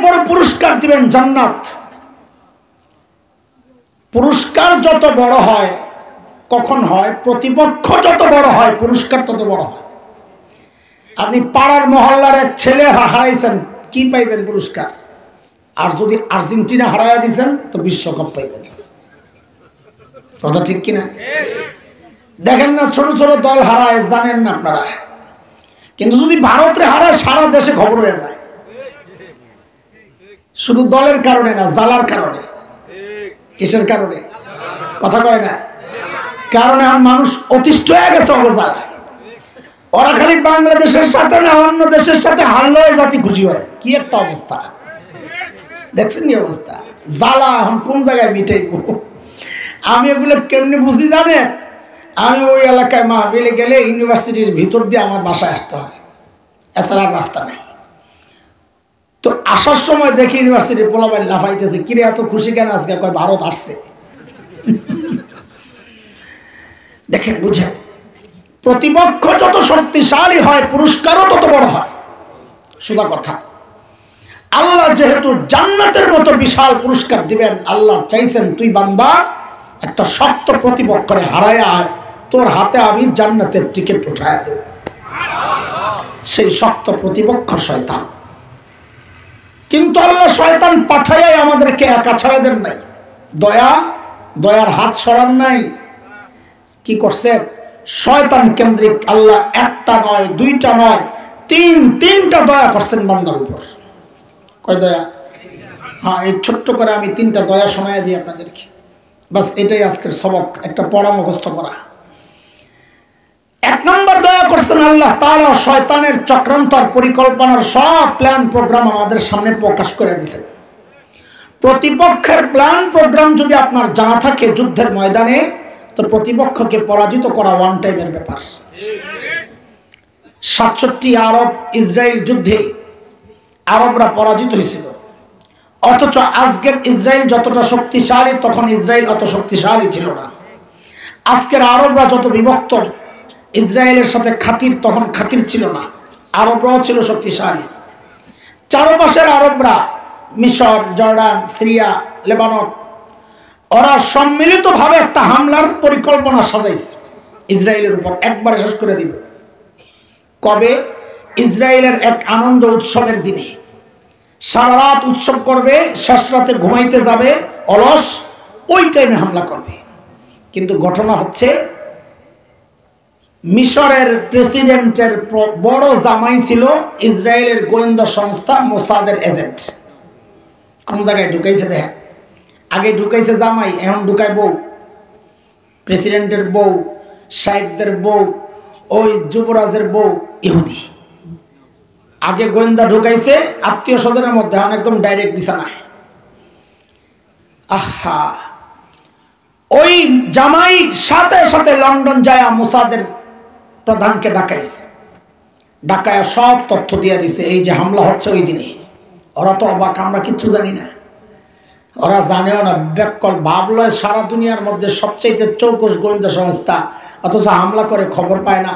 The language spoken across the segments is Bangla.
বড় পুরস্কার দিবেন জান্নাত। পুরস্কার যত বড় হয় কখন হয়? প্রতিপক্ষ যত বড় হয় পুরস্কার তত বড় হয়। আপনি পাড়ার মহল্লার এক ছেলে হারাইছেন, কি পাইবেন? পুরস্কার। আর যদি আর্জেন্টিনা হারাইয়া দিয়েছেন তো বিশ্বকাপ পাইবেন। কথা ঠিক কিনা? দেখেন না, ছোট ছোট দল হারায়, জানেন না আপনারা। কিন্তু যদি ভারতরে হারায় সারা দেশে খবর হয়ে যায়, শুধু দলের কারণে না, জ্বালার কারণে। কিসের কারণে? কথা কয় না। কারণে আর মানুষ অতিষ্ঠ হয়ে গেছে অবজ্ঞায়। ওরা খালি বাংলাদেশের সাথে না, অন্য দেশের সাথে হারলে জাতি খুশি হয়। কি একটা অবস্থা দেখছেন? কি অবস্থা! জ্বালা এখন কোন জায়গায় মিটাইব? আমি এগুলো কেমনি বুঝি জানেন? আমি ওই এলাকায় মাহফিলে গেলে ইউনিভার্সিটির ভিতর দিয়ে আমার বাসায় আসতে হয়, এছাড়া রাস্তা নাই। তো আসার সময় দেখি ইউনিভার্সিটির পোলাপান লাফাইতেছে, কিরে এত খুশি কেন আজকে? কয় ভারত আসছে। দেখেন, বুঝেন, প্রতিপক্ষ যত শক্তিশালী হয় পুরস্কারও তত বড় হয়। সোজা কথা। আল্লাহ যেহেতু জান্নাতের মতো বিশাল পুরস্কার দিবেন, আল্লাহ চাইছেন তুই বান্দা একটা শক্ত প্রতিপক্ষরে হারায়া আয়, তোর হাতে আমি জান্নাতের টিকিট উঠায় দেব। সেই শক্ত প্রতিপক্ষ শয়তান। কিন্তু আল্লাহ শয়তান পাঠাইয়াই আমাদেরকে একা ছাড়া দেন নাই। দয়ার হাত সরান নাই। কি করছেন? শয়তান কেন্দ্রিক আল্লাহ একটা নয়, দুইটা নয়, তিনটা দয়া করছেন বান্দার উপর। কয় দয়া? হ্যাঁ, এই ছোট্ট করে আমি তিনটা দয়া শোনায় দিই আপনাদেরকে। বাস এটাই আজকের সবক, একটা পড়া মুখস্থ করা। এক নম্বর দয়া করছেন আল্লাহ তাআলা শয়তানের চক্রান্তর পরিকল্পনার সব প্ল্যান প্রোগ্রাম আমাদের সামনে প্রকাশ করে দিয়েছেন। প্রতিপক্ষের প্ল্যান প্রোগ্রাম যদি আপনার জানা থাকে যুদ্ধের ময়দানে, তো প্রতিপক্ষকে পরাজিত করা ওয়ান টাইমের ব্যাপার। ৬৭ আরব ইসরায়েল যুদ্ধে আরবরা পরাজিত হয়েছিল। অথচ আজকের ইসরায়েল যতটা শক্তিশালী, তখন ইসরায়েল অত শক্তিশালী ছিল না। আজকের আরবরা যত বিভক্ত, ইসরায়েলের সাথে খাতির তখন খাতির ছিল না। আরবরাও ছিল শক্তিশালী। চারপাশের আরবরা, মিশর, জর্ডান, সিরিয়া, লেবানন, ওরা সম্মিলিতভাবে একটা হামলার পরিকল্পনা সাজাইছে ইসরায়েলের উপর, একবারে শেষ করে দিবে। কবে? ইসরায়েলের এক আনন্দ উৎসবের দিনে সারা রাত উৎসব করবে, শেষ রাতে ঘুমাইতে যাবে অলস, ওই টাইমে হামলা করবে। কিন্তু ঘটনা হচ্ছে, মিশরের প্রেসিডেন্টের বড় জামাই ছিল ইসরায়েলের গোয়েন্দা সংস্থা মোসাদের এজেন্ট। কোন জায়গায় ঢুকাইছে দেখেন? আগে ঢুকাইছে জামাই, এখন ঢুকায় বউ। প্রেসিডেন্টের বউ, শায়েখদের বউ, ওই যুবরাজের বউ ইহুদি। আগে গোয়েন্দা ঢুকাইছে আত্মীয় স্বজনের মধ্যে, এখন একদম ডাইরেক্ট বিছানায়। আহা, ওই জামাই সাথে সাথে লন্ডন যায় মোসাদের প্রধানকে ডাকাইছে। ডাকায়া সব তথ্য দিয়ে দিছে, এই যে হামলা হচ্ছে ওই দিনে। ওরা তো অবাক, আমরা কিচ্ছু জানি না। ওরা জানেও না, ব্যাককল ভাবল সারা দুনিয়ার মধ্যে সবচাইতে চৌকস গোয়েন্দা সংস্থা, অথচ হামলা করে খবর পায় না।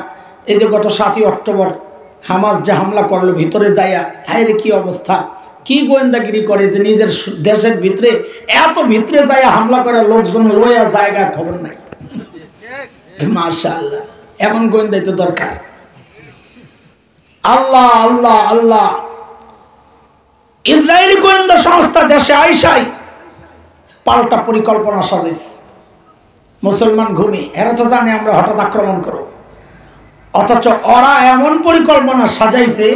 এই যে গত ৭ই অক্টোবর হামাস যে হামলা করলো, ভিতরে যাইয়া হায়রে কি অবস্থা, কি গোয়েন্দাগিরি করে যে নিজের দেশের ভিতরে এত ভিতরে যাইয়া হামলা করে, লোকজন লইয়া জায়গা খবর নাই। মাশাআল্লাহ, এমন গোয়েন্দাই তো দরকার। আল্লাহ আল্লাহ আল্লাহ। ইসরায়েলি গোয়েন্দা সংস্থা দেশে আইসাই পাল্টা পরিকল্পনা সাজাইছে। মুসলমান ঘুমি, এরা তো জানে আমরা হঠাৎ আক্রমণ করব। অথচ ওরা এমন পরিকল্পনা সাজাইছে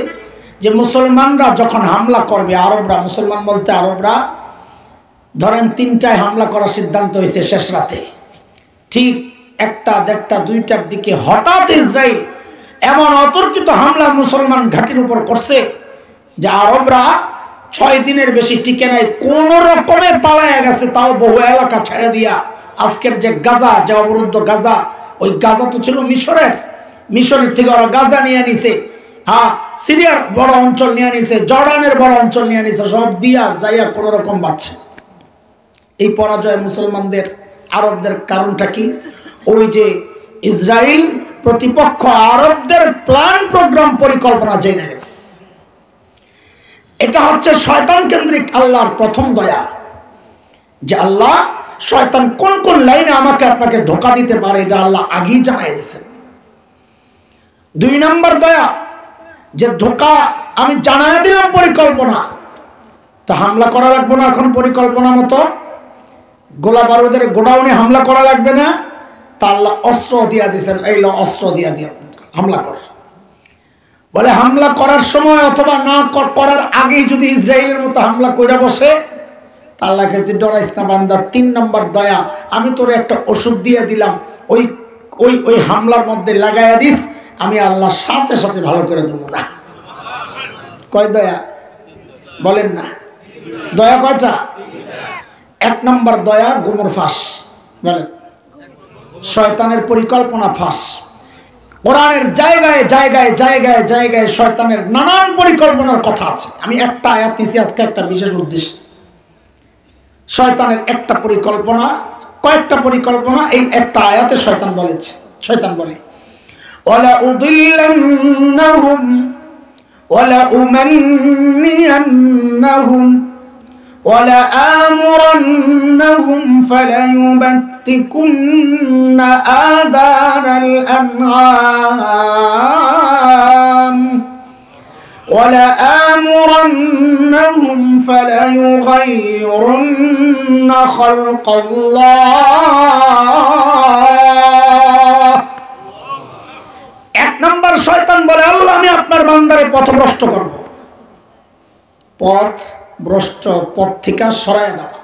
যে মুসলমানরা যখন হামলা করবে, আরবরা, মুসলমান বলতে আরবরা, ধরেন ৩টায় হামলা করার সিদ্ধান্ত হয়েছে শেষ রাতে। ঠিক ১টা, ১:৩০, ২টার দিকে হঠাৎ ইসরায়েল এমন অতর্কিত হামলা মুসলমান ঘাঁটির উপর করছে যে আরবরা ৬ দিনের বেশি টিকে নাই, কোন রকমে পালায়া গেছে, তাও বহু এলাকা ছেড়ে দিয়া। আজকের যে গাজা, যে অবরুদ্ধ গাজা, ওই গাজা তো ছিল মিশরের থেকে ওরা গাজা নিয়ে নিছে। হ্যাঁ, সিরিয়ার বড় অঞ্চল নিয়ে নিছে, জর্ডানের বড় অঞ্চল নিয়ে নিছে, সব দিয়া যাইয়া কোন রকম বাঁচছে। এই পরাজয় মুসলমানদের, আরবদের কারণটা কি? ওই যে ইসরায়েল প্রতিপক্ষ আরবদের প্ল্যান প্রোগ্রাম পরিকল্পনা জেনে গেছে। এটা হচ্ছে শয়তান কেন্দ্রিক আল্লাহর প্রথম দয়া, যে আল্লাহ শয়তান কোন কোন লাইনে আমাকে আপনাকে ধোঁকা দিতে পারে এটা আল্লাহ আগেই জানাই দিয়েছেন। 2 নম্বর দয়া, যে ধোঁকা আমি জানাই দিলাম পরিকল্পনা, তো হামলা করা লাগবে না, এখন পরিকল্পনা মতো গোলা বারুদের গোডাউনে হামলা করা লাগবে না, তা আল্লাহ অস্ত্র দিয়া দিয়েছেন, এই অস্ত্র দিয়া হামলা কর। বলে হামলা করার সময় অথবা না করার আগেই যদি ইসরায়েলের মতো হামলা করে বসে, আল্লাহকে তুই ডরাইস না বান্দা। 3 নম্বর দয়া, আমি তোরে একটা ওষুধ দিয়ে দিলাম, ওই ওই ওই হামলার মধ্যে লাগাইয়া দিস, আমি আল্লাহ সাথে সাথে ভালো করে দেবো। না কয় দয়া বলেন না? দয়া কয়টা? 1 নম্বর দয়া গোমর ফাঁস, বলেন শয়তানের পরিকল্পনা ফাঁস। কোরআনের জায়গায় জায়গায় জায়গায় জায়গায় শয়তানের নানান পরিকল্পনার কথা আছে। আমি একটা আয়াত দিছি আজকে একটা বিশেষ উদ্দেশ্য। শয়তানের একটা পরিকল্পনা, কয়েকটা পরিকল্পনা এই একটা আয়াতে শয়তান বলেছে। শয়তান বলে ওয়ালা উদিল্লান্নাহুম ওয়ালা উমান্নিয়ান্নাহুম ওয়ালা আমুরান্নাহুম ফালায়ুবাত্তিকুন্না আযানাল আনআম وَلَآمُرَنَّهُمْ فَلَيُغَيِّرُنَّ خَلْقَ اللَّهِ। 1 নম্বর শয়তান বলে আল্লাহ আমি আপনার বান্দারে পথভ্রষ্ট করব। পথ থেকে সরাইয়া দেওয়া।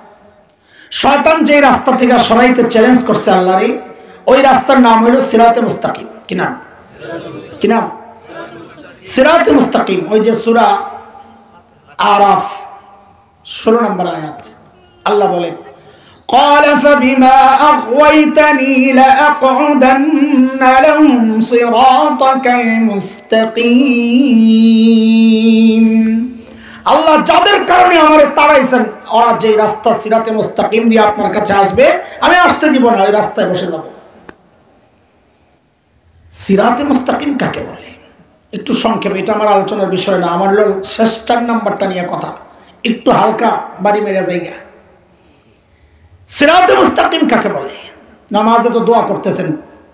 শয়তান যে রাস্তা থেকে সরাইতে চ্যালেঞ্জ করছে আল্লাহরে, ওই রাস্তার নাম হলো সিরাতে মুস্তাকিম। কি নাম? কি নাম? সিরাতে মুস্তাকিম। ওই যে সূরা আরাফ 16 নম্বর আয়াত আল্লাহ বলেন قال فبما أغويتني لأقعدن لهم صراطك المستقيم। আল্লাহ যাদের কারণে আমারে তাড়াইছেন, ওরা যে রাস্তা সিরাতে মুস্তাকিম দিয়ে আপনার কাছে আসবে, আমি আসতে দিব না, ওই রাস্তায় বসে যাব। সিরাতে মুস্তাকিম কাকে বলে? একটু সংক্ষেপে, এটা আমার আলোচনার বিষয় না, আমার হলো শেষ 4 নাম্বারটা নিয়ে কথা, একটু হালকা বাড়ি মেরে জায়গা। সিরাতে মুস্তাকিম কাকে বলে? নামাজে তো দোয়া করতেছেন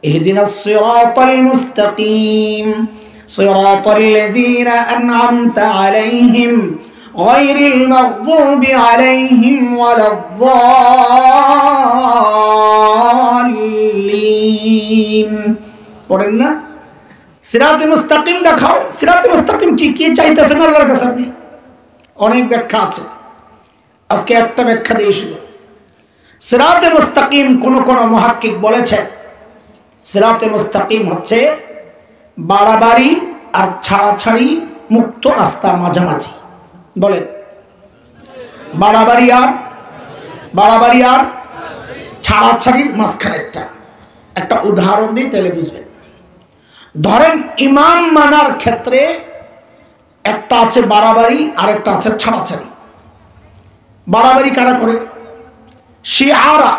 ইহদিনাস সিরাতাল মুস্তাকিম সিরাতাল লাযীনা আন'আমতা আলাইহিম গায়রিল মাগযুবি আলাইহিম ওয়ালাদ-দাল্লিন। পড়েন না? সিরাতে মুস্তাকিম দেখাও। সিরাতে মুস্তাকিম কি কি চাইতেছেন আল্লাহর কাছে? আপনি অনেক ব্যাখ্যা আছে, আজকে একটা ব্যাখ্যা দিয়ে শুধু। সিরাতে মুস্তাকিম কোন কোন মুহাক্কিক বলেছেন সিরাতে মুস্তাকিম হচ্ছে বাড়াবাড়ি আর ছাড়াছাড়ি মুক্ত রাস্তার মাঝামাঝি। বলেন বাড়াবাড়ি আর ছাড়াছাড়ির মাঝখানেরটা। একটা উদাহরণ দিই তাহলে বুঝবেন। ধরেন ইমাম মানার ক্ষেত্রে একটা আছে বাড়াবাড়ি আর একটা আছে ছাড়াছাড়ি। বাড়াবাড়ি কারা করে? শিয়ারা।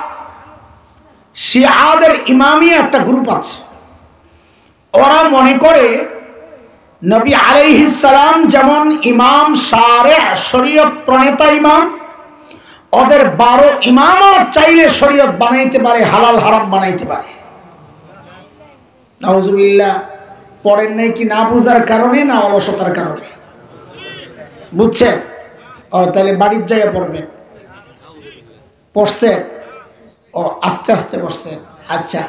শিয়াদের ইমামি একটা গ্রুপ আছে, ওরা মনে করে নবী আলাইহিস সালাম যেমন ইমাম শারে শরীয়ত প্রণেতা ইমাম, ওদের 12 ইমামও চাইলে শরীয়ত বানাইতে পারে, হালাল হারাম বানাইতে পারে। নাউজুবিল্লাহ। পড়েন নাই কি না বুঝার কারণে না অলসতার কারণে? বুঝছেন? ও তাহলে বাড়ির জায়গা পড়বেন। পড়ছেন? ও আস্তে আস্তে পড়ছেন। আচ্ছা,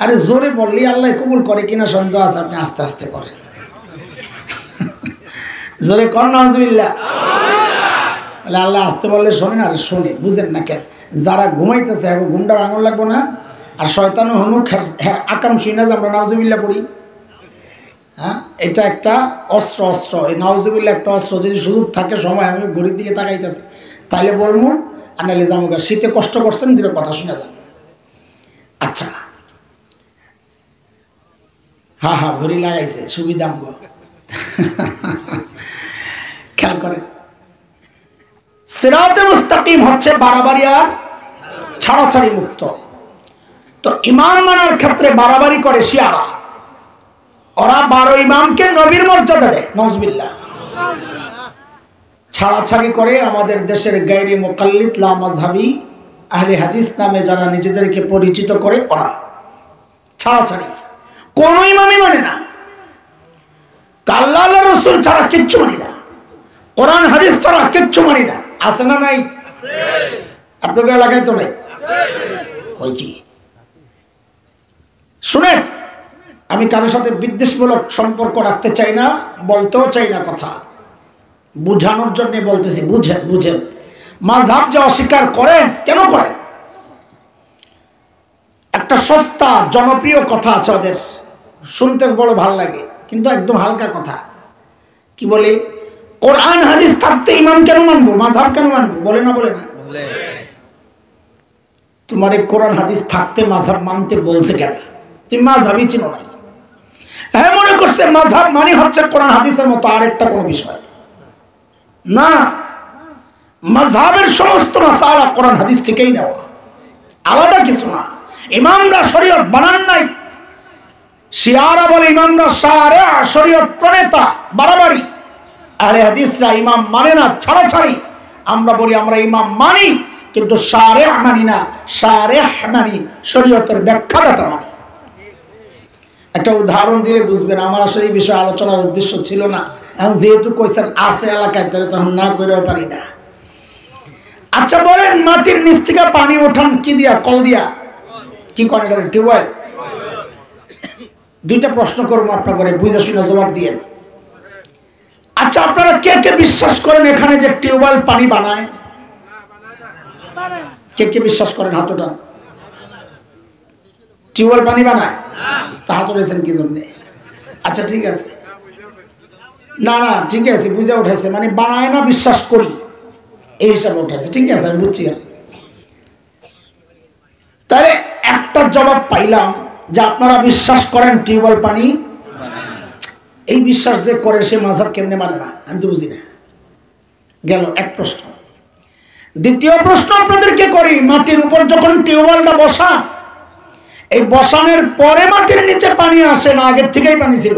আরে জোরে বললি আল্লাহ কবুল করে কিনা সন্দেহ আছে, আপনি আস্তে আস্তে করেন। জোরে কর নাউজুবিল্লাহ। আল্লাহ আস্তে বললে শোনেন, আর শোনে বুঝেন না কেন? যারা ঘুমাইতেছে এখন ঘুমটা ভাঙন লাগবো না, আর শয়তানও হনুক আকাম শুনে যে আমরা নাউজুবিল্লাহ পড়ি। হ্যাঁ, এটা একটা অস্ত্র। এই নাউজুবিল্লাহ একটা অস্ত্র। যদি সুযোগ থাকে, সময় আমি ঘড়ির দিকে তাকাইতেছি, তাইলে বলবো আর নাইলে জামুগা। শীতে কষ্ট করছেন, দিলে কথা শুনে যান। আচ্ছা, হ্যাঁ ঘড়ি লাগাইছে, সুবিধা আমগো। খেয়াল করেন, সিরাতে মুস্তাকিম হচ্ছে বাড়াবাড়ি আর ছাড়াছাড়ি মুক্ত। তো ইমাম মানার ক্ষেত্রে বাড়াবাড়ি করে শিয়ারা। ওরা 12 ইমামকে নবীর মর্যাদা দেয়, নাউজুবিল্লাহ। ছাড়াছাড়ি করে আমাদের দেশের গায়রে মুকাল্লিদ লা মাযহাবি আহলে হাদিস নামে যারা নিজেদেরকে পরিচিত করে ওরা ছাড়াছাড়ি, কোন ইমামই মানে না, আল্লাহ রাসূল ছাড়া কিচ্ছু মানি না, কোরআন হাদিস ছাড়া কিচ্ছু মানি না। আছে না নাই? আছে। আপনাদের এলাকায় তো নাই? আছে। ওই কি শুনেন, আমি কারোর সাথে বিদ্বেষমূলক সম্পর্ক রাখতে চাই না, বলতেও চাই না কথা, বুঝানোর জন্য বলতেছি। বুঝেন বুঝেন, মাযহাব যে অস্বীকার করেন কেন করেন? একটা সস্তা জনপ্রিয় কথা আছে ওদের, শুনতে বড় ভালো লাগে, কিন্তু একদম হালকা কথা। কি বলে? কোরআন হাদিস থাকতে ইমাম কেন মানবো, মাযহাব কেন মানবো? বলে না বলে না? তোমার এই কোরআন হাদিস থাকতে মাযহাব মানতে বলছে কেন? তুমি মাযহাবই চিনো নাই। হ্যাঁ, মনে করছে মাযহাব মানে হচ্ছে কোরআন হাদিসের মতো আরেকটা কোনো বিষয় না। মাযহাবের সমস্ত মাসালা কোরআন হাদিস থেকেই নেওয়া, আলাদা কিছু না। ইমামরা শরীয়ত বানান নাই। শিয়ারা বলে ইমামরা শারে, শরীয়ত প্রণেতা, বাড়াবাড়ি। আহলে হাদিসরা ইমাম মানে না, ছাড়াছাড়ি। আমরা বলি আমরা ইমাম মানি, কিন্তু শারে মানি না, শারে মানি শরীয়তের ব্যাখ্যাদাতা মানি। একটা উদাহরণ দিলে বুঝবেন। আমার আসলে এই বিষয়ে আলোচনার উদ্দেশ্য ছিল না, এখন যেহেতু কইছেন আছে এলাকায়, তাহলে তখন না করেও পারি না। আচ্ছা বলেন, মাটির নিচ থেকে পানি ওঠান কি দিয়া? কল দিয়া? কি করেন? টিউবওয়েল? দুইটা প্রশ্ন করবো আপনাকে, বুঝে শুনে জবাব দিয়েন। আচ্ছা, আপনারা কে কে বিশ্বাস করেন এখানে যে টিউবওয়েল পানি বানায়? কে কে বিশ্বাস করেন? হাত ওঠান। টিউবওয়েল পানি বানায়? তা হাত উঠেছেন কি জন্যে? আচ্ছা ঠিক আছে, না না ঠিক আছে, বুঝে উঠেছে, মানে বানায় না বিশ্বাস করি এই হিসাবে উঠেছে। ঠিক আছে, আমি বুঝছি। তাহলে একটা জবাব পাইলাম যে আপনারা বিশ্বাস করেন টিউবওয়েল পানি। এই বিশ্বাস যে করে সে মাযহাব কেমনে মানে না, আমি তো বুঝি না। গেল এক প্রশ্ন। দ্বিতীয় প্রশ্ন আপনাদেরকে করি, মাটির উপর যখন টিউবওয়েলটা বসা, এই বসানোর পরে মাটির নিচে পানি আসে না আগের থেকেই পানি ছিল?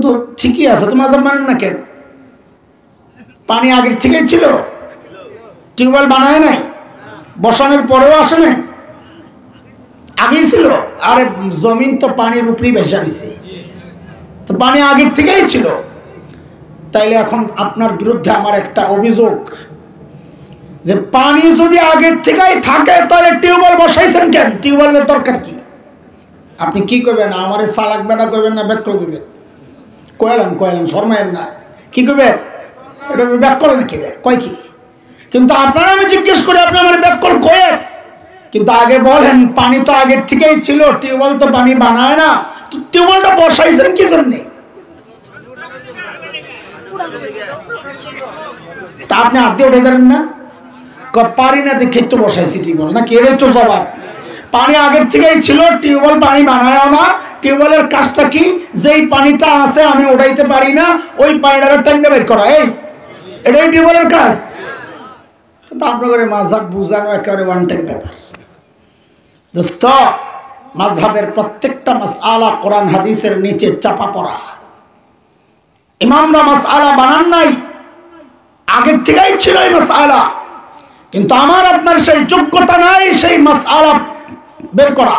তো ঠিকই আছে, তো মাযহাব মানেন না কেন? পানি আগের থেকেই ছিল, টিউবওয়েল বানায় নাই, বসানোর পরেও আসে না, আগেই ছিল। আরে জমিন তো পানির উপরেই ভেসে রয়েছে, তো পানি আগের থেকেই ছিল। তাইলে এখন আপনার বিরুদ্ধে আমার একটা অভিযোগ, যে পানি যদি আগের থেকেই থাকে তাহলে টিউবওয়েল বসাইছেন কেন? টিউবওয়েলের দরকার কি? আপনি কি করবেন? আমার চালাক বেটা করবেন না ব্যাক করবেন? কয়েলাম শর্মায়ের না, কি করবেন? এটা ব্যাক করে নাকি? কয় কি? কিন্তু আপনারা, আমি জিজ্ঞেস করি, আপনি আমার ব্যাক কল কয়েন, কিন্তু আগে বলেন পানি তো আগের থেকেই ছিল, টিউবওয়েল তো পানি বানায় না, তো টিউবওয়েলটা বসাইছেন কি জন্যে? তা আপনি হাত দিয়ে উঠে যাবেন না? পারি না দেখে তো বসাইছি টিউবওয়েল, না কেড়ে তো জবাব। পানি আগের থেকেই ছিল, টিউবওয়েল পানি বানায়ও না। টিউবওয়েলের কাজটা কি? যেই পানিটা আছে আমি ওঠাইতে পারি না, ওই পানিটাকে টাইমটা বের করা, এটাই টিউবওয়েলের কাজ। তো আপনাদের মাযহাব বুঝানো একেবারে ওয়ান টাইম ব্যাপার। দোস্ত, মাযহাবের প্রত্যেকটা মাসআলা কোরআন হাদিসের নিচে চাপা পড়া। ইমামরা মাসআলা বানান নাই, আগের থেকেই ছিল এই মাসআলা, কিন্তু আমার আপনার সেই যোগ্যতা নাই সেই মাসআলা বের করা।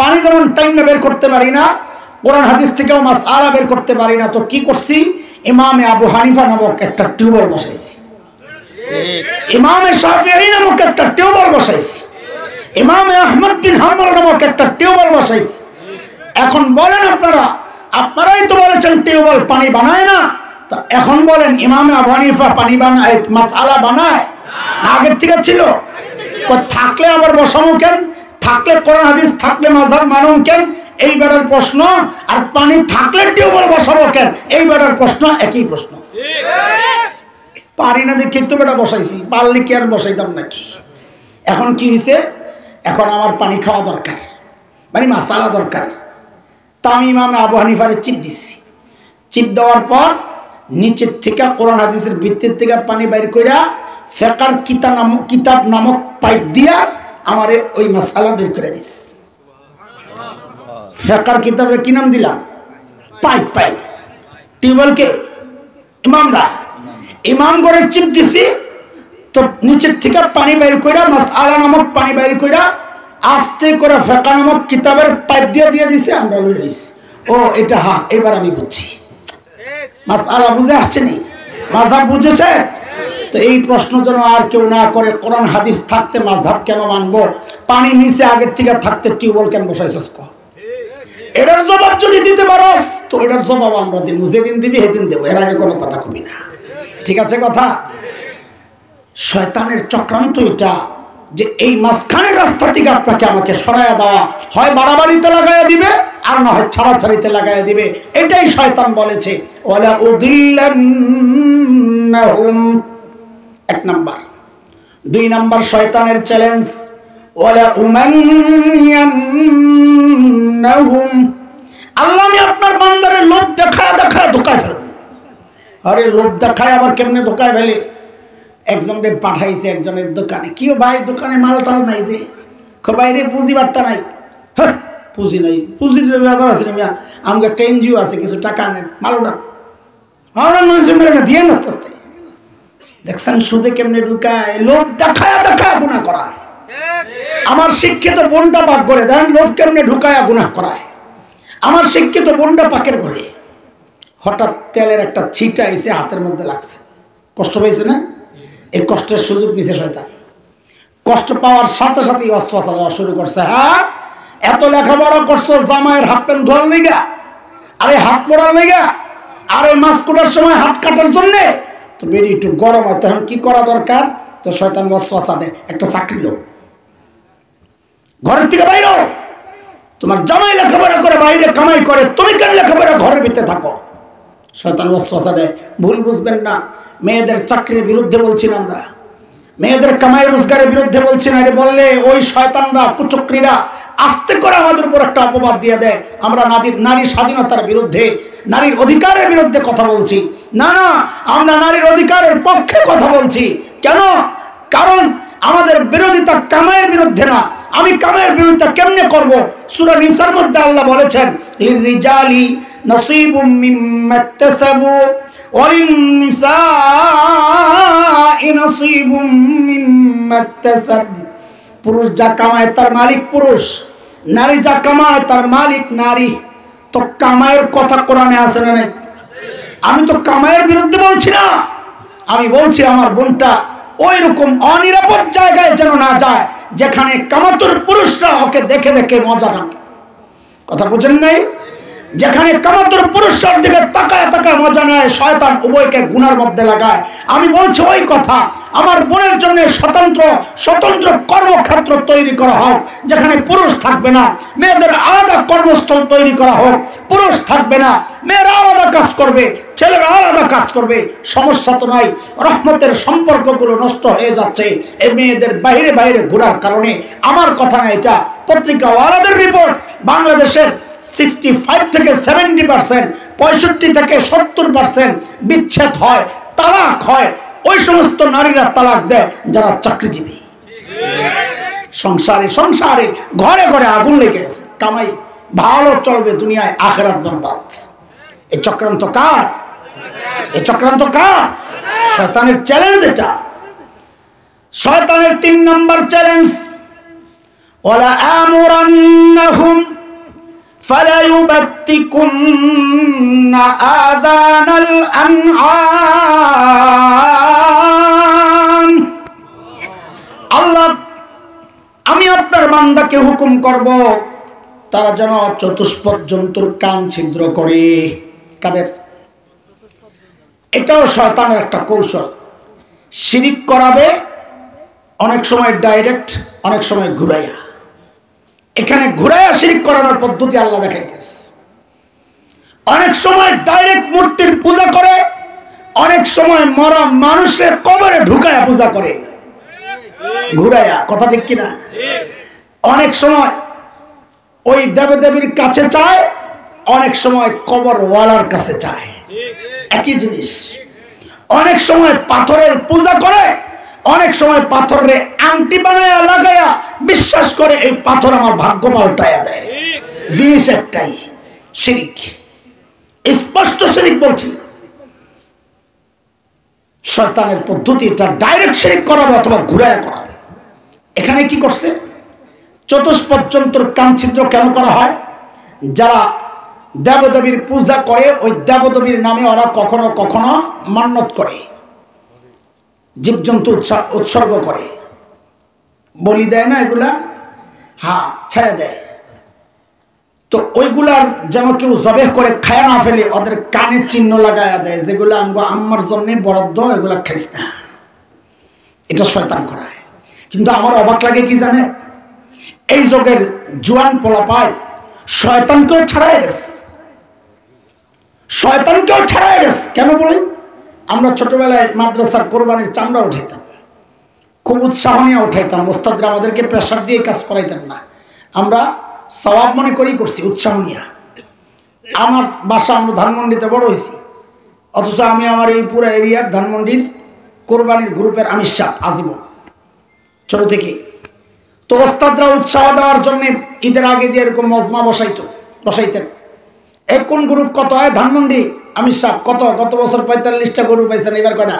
পানি যেমন টাইমে বের করতে পারি না, কোরআন হাদিস থেকেও মাসআলা বের করতে পারি না, তো কি করছি? ইমামে আবু হানিফা নামক একটা টিউবওয়েল বসাইছি, ইমামে শাফিঈ নামক একটা টিউবওয়েল বসাইছি, ইমামে আহমদ বিন হাম্বল নামক একটা টিউবওয়েল বসাইছি। এখন বলেন আপনারাই তো বলেছেন টিউবওয়েল পানি বানায় না, তা এখন বলেন ইমামে আবু হানিফা পানি বানায়, মাসআলা বানায় না আগের থেকে ছিল? থাকলে আবার বসানো কেন? থাকলে কোরআন হাদিস থাকলে মাযহাব মানুন কেন? এই বেটার প্রশ্ন। আর পানি থাকলে টিউবওয়েল বসাবো কেন? এই বেটার প্রশ্ন, একই প্রশ্ন। পারি না দেখে তো বেটা বসাইছি, পারলে কি আর বসাইতাম নাকি? এখন কি হয়েছে? এখন আমার পানি খাওয়া দরকার, মানে মাসালা দরকার। তা আমি ইমামে আবু হানিফারে চিপ দিচ্ছি। চিপ দেওয়ার পর নিচের থেকে কোরআন হাদিসের ভিত্তির থেকে পানি বাইর কইরা ফিকহর কিতাব নামক পাইপ দিয়া আমারে ওই মাসালা বের করে দিস। ফিকহর কিতাবের কি নাম দিলাম? পাইপ। টিউবওয়েলকে ইমামরা ইমাম করে চিপ দিছি তো নিচের থেকে পানি বাইর কইরা মাসআলা নামক পানি বাইর কইরা আস্তে করে ফিকহ নামক কিতাবের পাইপ দিয়ে দিছে আমরা লই লইছি ও এটা হ্যাঁ এবার আমি বুঝছি মাসআলা বুঝে আসছে নি মাযহাব বুঝেছে তো এই প্রশ্ন যেন আর কেউ না করে কোরআন হাদিস থাকতে মাযহাব কেন মানবো পানি নিচে আগের থেকে থাকতে টিউবওয়েল কেন বসাইছস ক এটার জবাব যদি দিতে পারো তো এটার জবাব আমরা দিব যেদিন দিবি সেদিন দেব এর আগে কোনো কথা কবি না ঠিক আছে কথা শয়তানের চক্রান্ত এটা যে এই মাঝখানের রাস্তা থেকে আপনাকে আমাকে সরাইয়া দেওয়া হয় বাড়াবাড়িতে লাগাইয়া দিবে আর না হয় ছাড়াছাড়িতে লাগাইয়া দিবে এটাই শয়তান বলেছে ওয়ালা উদিল্লান্নাহুম এক নাম্বার দুই নাম্বার শয়তানের চ্যালেঞ্জ ওয়ালা উমান্নিয়ান্নাহুম আল্লাহ আমি আপনার বান্দারে লোভ দেখায় ধোকায় ফেলব আরে লোভ দেখায় আবার কেমনে ধোকায় ফেলে একজনকে পাঠাইছে একজনের দোকানে কি ভাই দোকানে মাল টাল নাই যে বাইরে পুঁজিবারটা নাই হ্যাঁ পুঁজি নাই পুঁজির ব্যাপার আছে না আমাকে একটা এনজিও আছে কিছু টাকা আনেন মাল উঠান দিয়ে আস্তে আস্তে দেখছেন সুদে কেমনে ঢুকায় লোভ দেখায় গুনাহ করায় আমার শিক্ষিত বোনটা পাক করে দেন লোভ কেমনে ঢুকায় গুনাহ করায় আমার শিক্ষিত বোনটা পাকের ঘরে হঠাৎ তেলের একটা ছিটা এসে হাতের মধ্যে লাগছে কষ্ট পাইছে না এই কষ্টের সুযোগ নিছে শয়তান কষ্ট পাওয়ার সাথে সাথেই অস্ত্র দেওয়া শুরু করছে হ্যাঁ এত লেখাপড়া করছো জামাইয়ের হাত প্যান্ট ধোয়ার লেগা আরে হাত পড়ার লেগা আরে মাছ কোটার সময় হাত কাটার জন্য তো বেরি একটু গরম হয় তখন কি করা দরকার তো শয়তান অস্ত্র দেয় একটা চাকরি লো ঘরের থেকে বাইরো তোমার জামাই লেখাপড়া করে বাইরে কামাই করে তুমি কেন লেখাপড়া ঘরের ভিতরে থাকো শয়তান ওয়াসওয়াসা দেয় ভুল বুঝবেন না মেয়েদের চাকরির বিরুদ্ধে বলছি না আমরা মেয়েদের কামাই রোজগারের বিরুদ্ধে বলছি না এটা বললে ওই শয়তানরা কুচক্রীরা আস্তে করে আমাদের উপর একটা অপবাদ দিয়ে দেয় আমরা নারী স্বাধীনতার বিরুদ্ধে নারীর অধিকারের বিরুদ্ধে কথা বলছি না না আমরা নারীর অধিকারের পক্ষে কথা বলছি কেন কারণ আমাদের বিরোধিতা কামাইয়ের বিরুদ্ধে না আমি কামাইয়ের বিরুদ্ধে কেমনে করব সূরা নিসার মধ্যে আল্লাহ বলেছেন লিররিজালি নসীবুম মিম্মা ইকতাসাবু ওয়া লিন-নিসাই নসীবুম মিম্মা ইকতাসাব পুরুষ যা কামায় তার মালিক পুরুষ নারী যা কামায় তার মালিক নারী তো কামাইয়ের কথা কোরআনে আছে না নাই আমি তো কামাইয়ের বিরুদ্ধে বলছি না আমি বলছি আমার বোনটা ওই রকম অনিরাপদ জায়গায় যেন না যায় যেখানে কামাতুর পুরুষরা ওকে দেখে দেখে মজা নাকে কথা বুঝেন নাই যেখানে কামাতুর পুরুষের দিকে তাকায় মজা নেয় শয়তান উভয়কে গুনার মধ্যে লাগায় আমি বলছি ওই কথা আমার বোনের জন্য স্বতন্ত্র কর্মক্ষেত্র তৈরি করা হোক যেখানে পুরুষ থাকবে না মেয়েদের আলাদা কর্মস্থল তৈরি করা হোক পুরুষ থাকবে না মেয়েরা আলাদা কাজ করবে ছেলেরা আলাদা কাজ করবে সমস্যা তো নাই রহমতের সম্পর্কগুলো নষ্ট হয়ে যাচ্ছে এই মেয়েদের বাইরে ঘোরার কারণে আমার কথা না এটা পত্রিকাওয়ালাদের রিপোর্ট বাংলাদেশের 65 থেকে 70%, 65 থেকে 70% বিচ্ছেদ হয় তালাক হয় ওই সমস্ত নারীরা তালাক দেয় যারা চাকরিজীবী সংসারে ঘরে আগুন লেগে গেছে কামাই ভালো চলবে দুনিয়ায় আখিরাত বরবাদ এই চক্রান্ত কার শয়তানের চ্যালেঞ্জ এটা শয়তানের 3 নম্বর চ্যালেঞ্জ ওয়ালা আমুরান্নাহুম فَلَيُبَتِّكُنَّ آذَانَ الْأَنْعَامِ আল্লাহ আমি আপনার বান্দাকে হুকুম করব তারা যেন চতুষ্পদ জন্তুর কান ছিদ্র করে কাদের এটাও শয়তানের একটা কৌশল শিরিক করাবে অনেক সময় ডাইরেক্ট অনেক সময় ঘুরাইয়া এখানে ঘুরাইয়া শিরিক করানোর পদ্ধতি আল্লাহ দেখাইতেছে অনেক সময় ডাইরেক্ট মূর্তির পূজা করে অনেক সময় মরা মানুষের কবরে ঢুকায়া পূজা করে ঘুরাইয়া কথা ঠিক কিনা অনেক সময় ওই দেবদেবীর কাছে চায় অনেক সময় কবর ওয়ালার কাছে চায় একই জিনিস অনেক সময় পাথরের পূজা করে অনেক সময় পাথরে আংটি বানায়া লাগায়া বিশ্বাস করে এই পাথর আমার ভাগ্য পাল্টায়া দেয় জিনিস একটাই শিরিক স্পষ্ট শিরিক বলছি শয়তানের পদ্ধতি, এটা ডাইরেক্ট শিরক করাবে অথবা ঘুরায় করাবে। এখানে কি করছে, চতুষ্পর্যন্তর কান ছিদ্র কেন করা হয়? যারা দেবদেবীর পূজা করে ওই দেবদেবীর নামে ওরা কখনো কখনো মান্যত করে, জীবজন্তু উৎসর্গ করে, বলি দেয় না এগুলা, হ্যাঁ ছেড়ে দেয়। তো ওইগুলার যেন কেউ জবেহ করে খায় না ফেলে ওদের কানে চিহ্ন লাগায়া দেয়, যেগুলো আম্মার জন্য বরাদ্দ, এগুলা খাইস না। এটা শয়তান করায়। কিন্তু আমার অবাক লাগে কি জানে, এই যুগের জোয়ান পোলাপায় শয়তানকেও ছাড়াই গেছে, শয়তানকেও ছাড়াই গেছে। কেন বলি, আমরা ছোটবেলায় মাদ্রাসার কোরবানির চামড়া উঠাইতাম, খুব উৎসাহ নিয়ে উঠাইতাম। ওস্তাদরা আমাদেরকে প্রেশার দিয়ে কাজ করাইতেন না, আমরা সওয়াব মনে করেই করছি, উৎসাহ নিয়ে। আমার বাসা, আমরা ধানমন্ডিতে বড় হয়েছি, অথচ আমি আমার এই পুরো এরিয়ার ধানমন্ডির কোরবানির গ্রুপের আমির সাহেব আজীবন, ছোট থেকে। তো ওস্তাদরা উৎসাহ দেওয়ার জন্য ঈদের আগে দিয়ে এরকম মজমা বসাইতেন। এই কোন গ্রুপ কত হয় ধানমন্ডি, আমির সাহেব কত, গত বছর 45টা গরু পাইছেন, এবার কয়টা?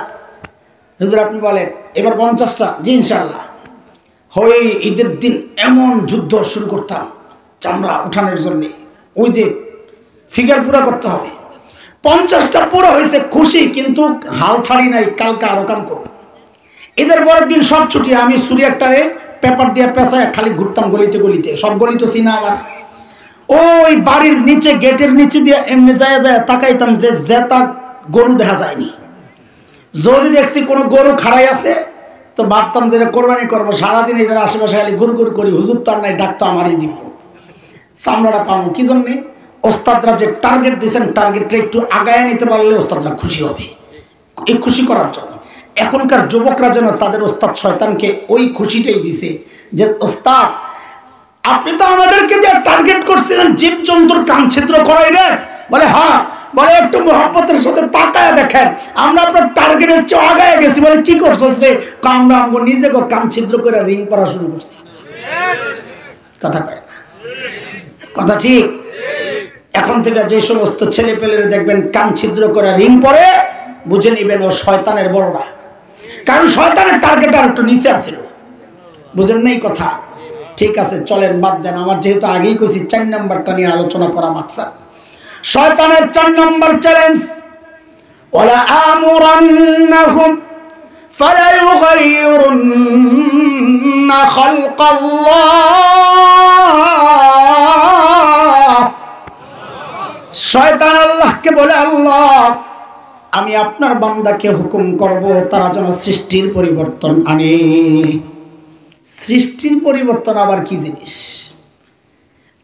হুজুর আপনি বলেন, এবার 50টা। জি ইনশাআল্লাহ। হই ঈদের দিন এমন যুদ্ধ শুরু করতাম চামড়া উঠানোর জন্য, ওই যে ফিগার পুরা করতে হবে। 50টা পুরো হয়েছে, খুশি, কিন্তু হাল ছাড়ি নাই, কালকে আরো কাম করব। ঈদের পরের দিন সব ছুটি, আমি সুরিয়াটারে পেপার দিয়ে পেঁচায় খালি ঘুরতাম গলিতে গলিতে, সব গলি তো চিনা আমার। ওই বাড়ির নিচে, গেটের নিচে দিয়ে এমনি যায় যায় তাকাইতাম যে জেতা গরু দেখা যায়নি। যদি দেখছি কোনো গরু খাড়াই আছে তো ভাবতাম যে কোরবানি করবো, সারাদিন এটার আশেপাশে খালি গুরু গুরু করি, হুজুর তার নাই ডাকতো আমারই দিব, চামড়াটা পাবো কি জন্যে? ওস্তাদরা যে টার্গেট দিয়েছেন, টার্গেটটা একটু আগায় নিতে পারলে ওস্তাদরা খুশি হবে, এই খুশি করার জন্য। এখনকার যুবকরা যেন তাদের ওস্তাদ শয়তানকে ওই খুশিটাই দিছে যে ওস্তাদ আপনি তো আমাদেরকে যে টার্গেট করছিলেন জীবজন্তুর কান ছিদ্র করাইলেন, বলে হ্যাঁ, বলে একটু মহব্বতের সাথে তাকায় দেখেন আমরা আপনার টার্গেটের চেয়ে আগায় গেছি। বলে কি করছো রে? আমরা নিজেকে কান ছিদ্র করে রিং করা শুরু করছি। কথা কয় না, কথা ঠিক। এখন থেকে যে সমস্ত ছেলে পেলেরা দেখবেন কান ছিদ্র করে রিং পরে, বুঝে নিবেন ও শয়তানের বড়রা, কারণ শয়তানের টার্গেট আর একটু নিচে আছিল। বুঝেন নাই কথা? ঠিক আছে, চলেন বাদ দেন, আমার যেহেতু আগেই কইছি 4 নাম্বারটা নিয়ে আলোচনা করা মাকসাদ। শয়তানের 4 নাম্বার চ্যালেঞ্জ, ওয়ালা আমুরান্নাহুম ফালায়ুগাইয়িরুন্না খালকাল্লাহ। শয়তান আল্লাহকে বলে, আল্লাহ আমি আপনার বান্দাকে হুকুম করব তারা যেন সৃষ্টির পরিবর্তন আনে। সৃষ্টির পরিবর্তন আবার কি জিনিস?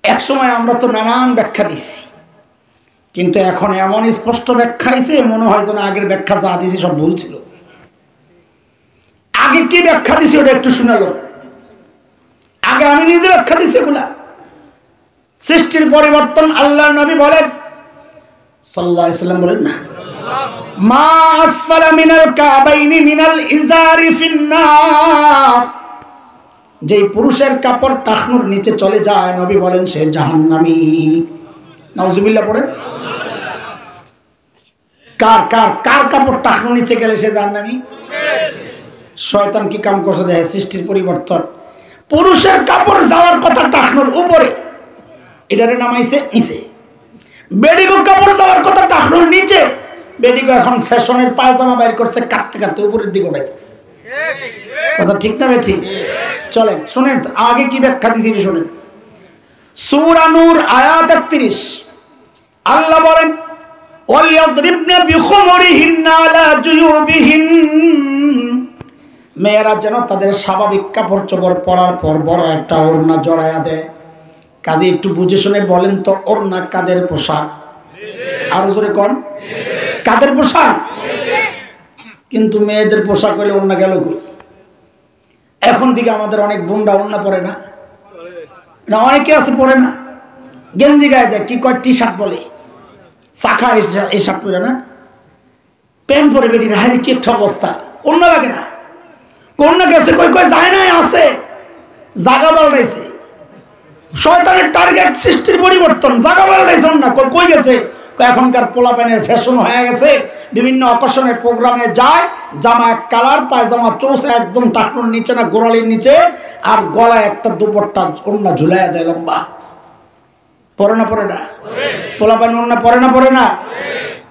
এক সময় আমরা তো নানান ব্যাখ্যা দিছি, কিন্তু এখন এমন স্পষ্ট ব্যাখ্যা হয়েছে মনে হয় যেন আগের ব্যাখ্যা যা দিয়েছি সব ভুল ছিল। আগে কি ব্যাখ্যা দিছি ওটা একটু শোনালো। আগে আমি নিজে ব্যাখ্যা দিছি এগুলা। সৃষ্টির পরিবর্তন আল্লাহর নবী বলেন সাল্লাল্লাহু আলাইহি ওয়াসাল্লাম বলেন না, মা আসফালা মিনাল কাবাইনি মিনাল ইজারি ফিন্নার। যেই পুরুষের কাপড় টাকনুর নিচে চলে যায় নবী বলেন সে জাহান্নামী। নাউজুবিল্লাহ পড়েন। কার কার কার কাপড় টাকনুর নিচে গেলে সে জাহান্নামী? শয়তান কি কাম করছে দেখে, সৃষ্টির পরিবর্তন। পুরুষের কাপড় যাওয়ার কথা টাকনুর উপরে, এটারে নামাইছে নিচে। বেডিগো কাপড় যাওয়ার কথা টাকনুর নিচে, বেডিগো এখন ফ্যাশনের পায়জামা বাইর করছে, কাটতে কাটতে উপরের দিকে উঠাইতেছে। কথা ঠিক না বেঠিক? চলেন শুনেন আগে কি ব্যাখ্যা দিয়েছি শুনেন। সূরা নূর আয়াত 31 আল্লাহ বলেন, ওয়ালিয়াদরিবনা বিখুমুরিহিন্না আলা জুয়ুবিহিন। মেয়েরা যেন তাদের স্বাভাবিক কাপড় চোপড় পরার পর বড় একটা ওড়না জড়ায়া দেয়। কাজে একটু বুঝে শুনে বলেন তো, ওড়না কাদের পোশাক? আরো জোরে কোন, কাদের পোশাক? কিন্তু মেয়েদের পোশাক হলে ওড়না গেল কই? এখন দিকে আমাদের অনেক বোনরা ওড়না পরে না, অনেকে আছে পরে না, গেঞ্জি গায়ে দেয়, কি কয় টি শার্ট বলে, শাখা এই শার্ট পরে না, প্যান্ট পরে বেরিয়ে হাই, কি একটা অবস্থা। ওড়না লাগে না, কোন গেছে কই কই যায় নাই, আছে জাগা পাল্টাইছে। শয়তানের টার্গেট সৃষ্টির পরিবর্তন, জাগা পাল্টাইছে না, কই গেছে এখনকার পোলাপানের ফ্যাশন হয়ে গেছে, বিভিন্ন অকেশনের প্রোগ্রামে যায়, জামা এক কালার, পায়জামা চৌসা একদম টাকনুর নিচে না গোড়ালির নিচে, আর গলায় একটা দুপট্টা ওড়না ঝুলাইয়া দেয় লম্বা। পরে না পরে না? পোলাপান ওড়না পরে না পরে না?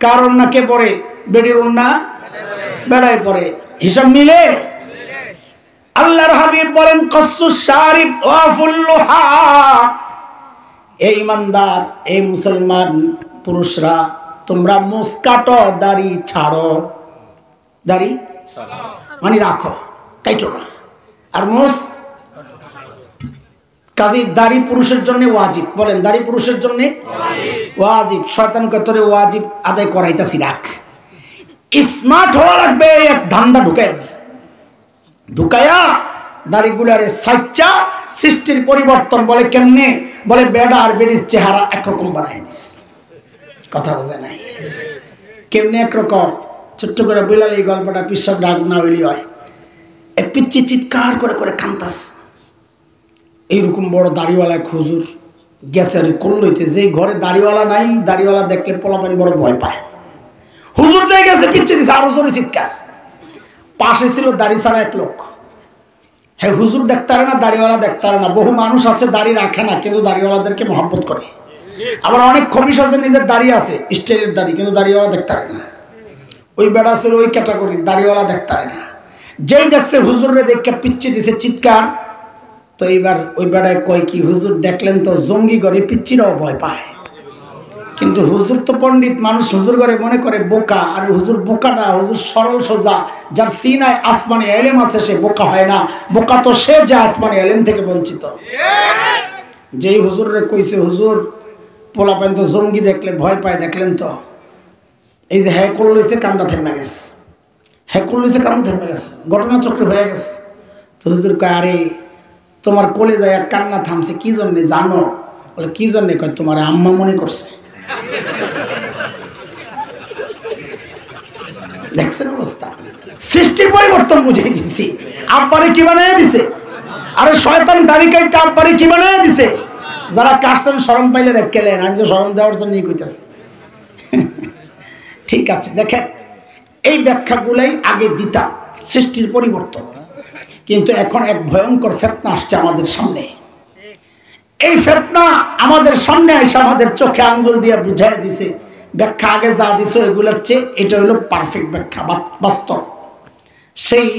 কার ওড়না কে পরে? বেডির ওড়না বেড়ায় পরে। হিসাব মিলে? আল্লাহর হাবিব বলেন কসুস শারিব ওয়া ফুল্লুহা, এই ইমানদার, এই মুসলমান পুরুষরা, তোমরা মুছ কাটো, দাড়ি ছাড়ো। দাড়ি মানে রাখো, কাটো না। আর মুছ কাজী দাড়ি পুরুষের জন্য ওয়াজিব। বলেন দাড়ি পুরুষের জন্য ওয়াজিব। শয়তান কতরে ওয়াজিব আদায় করাইতাছি, রাখ। স্মার্ট হওয়া লাগবে, এক ধান্দা ঢুকায়া দাড়িগুলারে সাচ্চা সৃষ্টির পরিবর্তন। বলে কেমনে? বলে বেড়া আর বেড়ির চেহারা একরকম বানাই দিস। কথা বোঝে নাই? কেমনে একরকম? ছোট্ট করে বললে এই গল্পটা পিসাব রাগ না হইলি হয়। এক পিচ্ছি চিৎকার করে করে কান্তাস। এইরকম বড় দাড়িওয়ালা হুজুর গেছে আর করলইতে, যে ঘরে দাড়িওয়ালা নাই, দাড়িওয়ালা দেখলে পোলাপান বড় ভয় পায়। হুজুর দিয়ে গেছে, পিচ্ছি দিছে, আরো জোরে চিৎকার। পাশে ছিল দাড়ি ছাড়া এক লোক। হ্যাঁ, হুজুর দেখতে পারে না, দাড়িওয়ালা দেখতে পারে না। বহু মানুষ আছে দাড়ি রাখে না, কিন্তু দাড়িওয়ালাদেরকে মহব্বত করে। আবার অনেক খবিশ আছে নিজের দাড়ি আছে, স্টাইলের দাড়ি, কিন্তু দাড়িওয়ালা দেখতে পারে না। ওই বেড়া ছিল ওই ক্যাটাগরির, দাড়িওয়ালা দেখতে পারে না। যেই দেখছে হুজুরে দেখে পিচ্ছি দিছে চিৎকার, তো এইবার ওই বেড়ায় কয় কি, হুজুর দেখলেন তো জঙ্গি করে, পিচ্ছিরাও ভয় পায়। কিন্তু হুজুর তো পণ্ডিত মানুষ, হুজুর করে মনে করে বোকা। আর হুজুর বোকা না, হুজুর সরল সোজা। যার সিনায় আসমানি এলেম আছে সে বোকা হয় না। বোকা তো সে যে আসমানি এলেম থেকে বঞ্চিত। যেই হুজুরে কইছে, হুজুর পোলাপান তো জঙ্গি দেখলে ভয় পায়, দেখলেন তো, এই যে হ্যাঁ করলেছে, কান্দা থেমে গেছে। হ্যাঁ করলেছে, কান্দা থেমে গেছে, ঘটনা চক্র হয়ে গেছে। তো হুজুর কয়, আরে তোমার কোলে যায় কান্না থামছে কি জন্যে জানো? বলে কি জন্যে? কয় তোমার আম্মা মনে করছে। দেখছেন অবস্থা? সৃষ্টির পরিবর্তন বুঝিয়ে দিছি। আব্বারে কি বানায় দিছে? আরে শয়তান দাড়ি কাইটা আব্বারে কি বানায় দিছে? যারা কাটছেন শরম পাইলে রেখেলেন, আমি তো শরম দেওয়ার জন্যই কইতাছি। ঠিক আছে, দেখেন এই ব্যাখ্যাগুলাই আগে দিতাম, সৃষ্টির পরিবর্তন। কিন্তু এখন এক ভয়ঙ্কর ফিতনা আসছে আমাদের সামনে। এই ফিতনা আমাদের সামনে এসে আমাদের চোখে আঙ্গুল দিয়ে বুঝাই দিছে, ব্যাখ্যা আগে যা দিছে এগুলোর চেয়ে এটা হলো পারফেক্ট ব্যাখ্যা, বাস্তব। সেই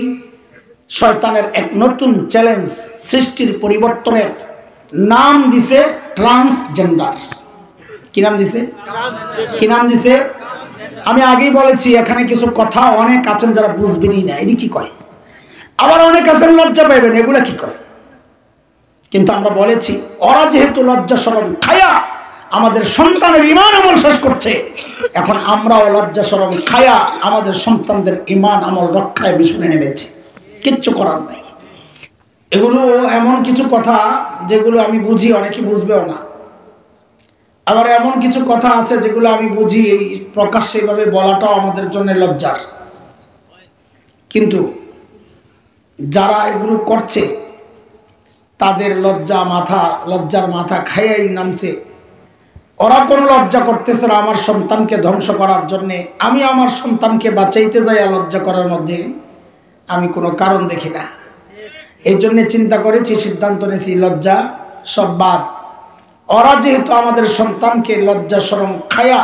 শয়তানের এক নতুন চ্যালেঞ্জ, সৃষ্টির পরিবর্তনের নাম দিছে ট্রান্সজেন্ডার। কি নাম দিছে? কি নাম দিছে? আমি আগেই বলেছি, এখানে কিছু কথা অনেক আছেন যারা বুঝবেনই না, এটি কি কয়। আবার অনেক আছেন লজ্জা পাইবেন, এগুলা কি কয়। কিন্তু আমরা বলেছি, ওরা যেহেতু লজ্জা শরম খায়া আমাদের সন্তানের ঈমান আমল শেষ করছে, এখন আমরাও লজ্জা শরম খায়া আমাদের সন্তানদের ঈমান আমল রক্ষায় মিশনে নেমেছি। কিচ্ছু করার নাই। এগুলো এমন কিছু কথা যেগুলো আমি বুঝি, অনেকে বুঝবেও না। আবার এমন কিছু কথা আছে যেগুলো আমি বুঝি, এই প্রকাশ্যে এইভাবে বলাটাও আমাদের জন্য লজ্জার। কিন্তু যারা এগুলো করছে তাদের লজ্জার মাথা খাইয়াই নামছে। ওরা কোন লজ্জা করতেছে না আমার সন্তানকে ধ্বংস করার জন্যে। আমি আমার সন্তানকে বাঁচাইতে যাই লজ্জা করার মধ্যে আমি কোনো কারণ দেখি না। এই জন্যে চিন্তা করেছি, সিদ্ধান্ত নিয়েছি, লজ্জা সব বাদ। ওরা যেহেতু আমাদের সন্তানকে লজ্জা শরম খায়া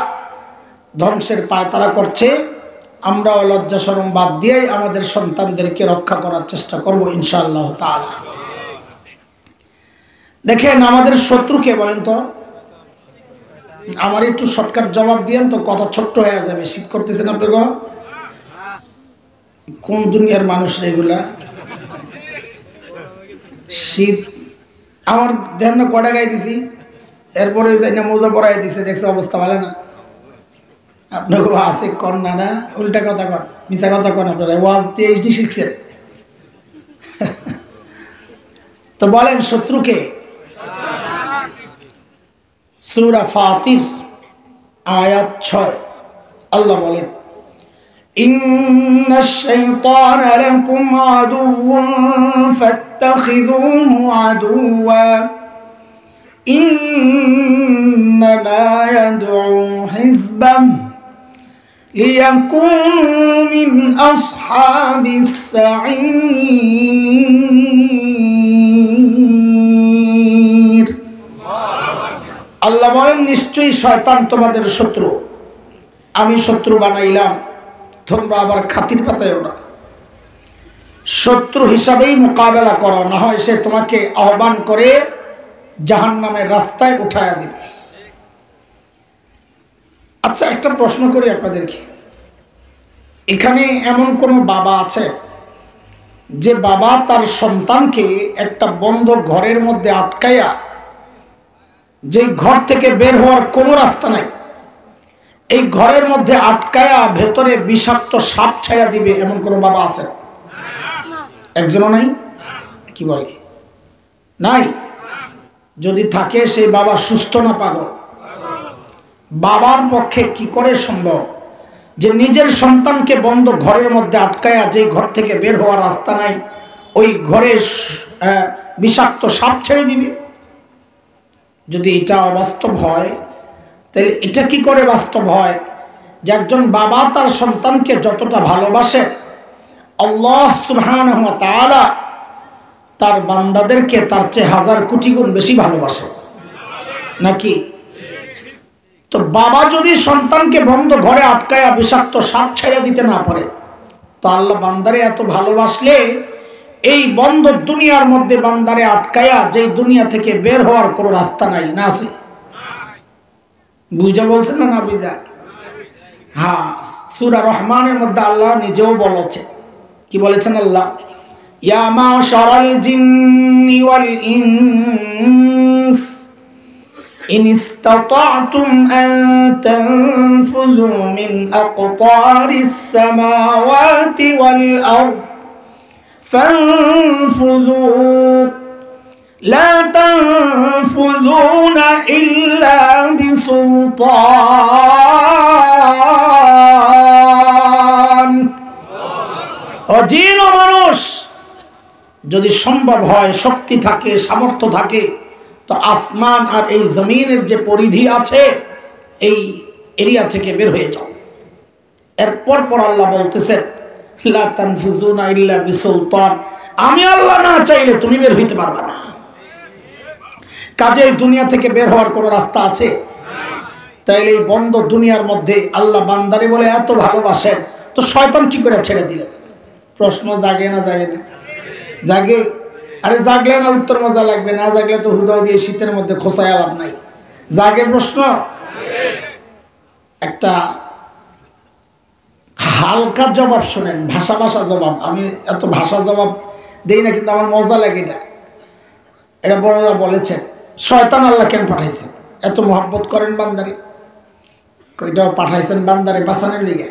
ধ্বংসের পায়তারা করছে, আমরাও লজ্জা শরম বাদ দিয়ে আমাদের সন্তানদেরকে রক্ষা করার চেষ্টা করব ইনশাআল্লাহ তাআলা। দেখেন আমাদের শত্রুকে বলেন তো, আমার একটু শর্টকাট জবাব দিয়েন তো, কথা ছোট্ট হয়ে যাবে। শীত করতেছেন আপনি গো? কোন দুনিয়ার মানুষ এগুলা? শীত আমার দেন না কয়টা গাই দিছি, এরপরে যাই না মোজা পরাই দিছে, দেখছে অবস্থা ভালো না। আপনার আছে কন না, না উল্টা কথা কন, মিছা কথা কন। আপনারা ওয়াজ PhD শিখছেন। তো বলেন শত্রুকে। সূরা ফাতির আয়াত 6 আল্লাহ বলেন, ইন্নাশ শাইতানা লাকুম আদুউন ফাত্তাখিযুহু আদুওয়া ইন্নামা ইয়াদউ হিজবাহ লিয়াকুনু মিন আসহাবিস সাঈর। আল্লাহ বলেন, নিশ্চয়ই শয়তান তোমাদের শত্রু, আমি শত্রু বানাইলাম, তোমরা আবার খাতির পাতায়ও না। শত্রু হিসাবেই মোকাবেলা করো, না হয় সে তোমাকে আহ্বান করে জাহান্নামের রাস্তায় উঠায়া দিবে। আচ্ছা, একটা প্রশ্ন করি আপনাদেরকে, এখানে এমন কোন বাবা আছে যে বাবা তার সন্তানকে একটা বন্ধ ঘরের মধ্যে আটকায়া, যে ঘর থেকে বের হওয়ার কোনো রাস্তা নাই, এই ঘরের মধ্যে আটকায়া ভেতরে বিষাক্ত সাপ ছায়া দিবে, এমন কোন বাবা আছে? একজনও নাই? কি বলে নাই? যদি থাকে সেই বাবা সুস্থ না পাগল? বাবার পক্ষে কি করে সম্ভব যে নিজের সন্তানকে বন্ধ ঘরের মধ্যে আটকায়া, যে ঘর থেকে বের হওয়ার রাস্তা নাই, ওই ঘরে বিষাক্ত সাপ ছেড়ে দিবে? যদি এটা অবাস্তব হয়, তাহলে এটা কি করে বাস্তব হয় যে একজন বাবা তার সন্তানকে যতটা ভালোবাসে, আল্লাহ সুবহানাহু ওয়া তাআলা তার বান্দাদেরকে তার চেয়ে হাজার কোটি গুণ বেশি ভালোবাসে নাকি? তো বাবা যদি সন্তানকে বন্ধ ঘরে আটকায়া বিষাক্ত সাপ ছেড়ে দিতে না পারে, তো আল্লাহ বান্দারে এত ভালোবাসলে এই বন্ধ দুনিয়ার মধ্যে বান্দারে আটকায়া, যে দুনিয়া থেকে বের হওয়ার কোনো রাস্তা নাই, না আছে? বুঝা বলছেন না? না বুঝা? হ্যাঁ, সূরা রহমানের মধ্যে আল্লাহ নিজেও বলেছে, কি বলেছেন আল্লাহ? ইয়া মাশারাল জিন্নি ওয়াল ইনস ইন ইসতাতা'তুম আন তানফুযু মিন আকতারিস সামাওয়াতি ওয়াল আরদ ফানফুযু লা তানফুযুনা ইল্লা বিসুলতান। ও জিন ও মানুষ, যদি সম্ভব হয়, শক্তি থাকে, সামর্থ্য থাকে, তো আসমান আর এই জমিনের যে পরিধি আছে, এই এরিয়া থেকে বের হয়ে যাও। এরপর পর আল্লাহ বলতেছেন, লা তানফুযুনা ইল্লা বিসুলতান, আমি আল্লাহ না চাইলে তুমি বের হইতে পারবে না। কাজেই দুনিয়া থেকে বের হওয়ার কোনো রাস্তা আছে? তাইলে এই বন্ধ দুনিয়ার মধ্যে আল্লাহ বান্দারে বলে এত ভালোবাসেন, তো শয়তান কি করে ছেড়ে দিলেন? প্রশ্ন জাগে না জাগে না? জাগে। আরে জাগলে না উত্তর মজা লাগবে, না জাগলে তো হুদাও দিয়ে শীতের মধ্যে খোসায় লাভ নাই। জাগে প্রশ্ন। একটা হালকা জবাব শোনেন, ভাষা ভাষা জবাব। আমি এত ভাষা জবাব দেই না, কিন্তু আমার মজা লাগে না। এটা বড়রা বলেছেন, শয়তান আল্লাহ কেন পাঠাইছেন? এত মহব্বত করেন বান্দারে, কইটাও পাঠাইছেন বান্দারে বাঁচানোর লিগে।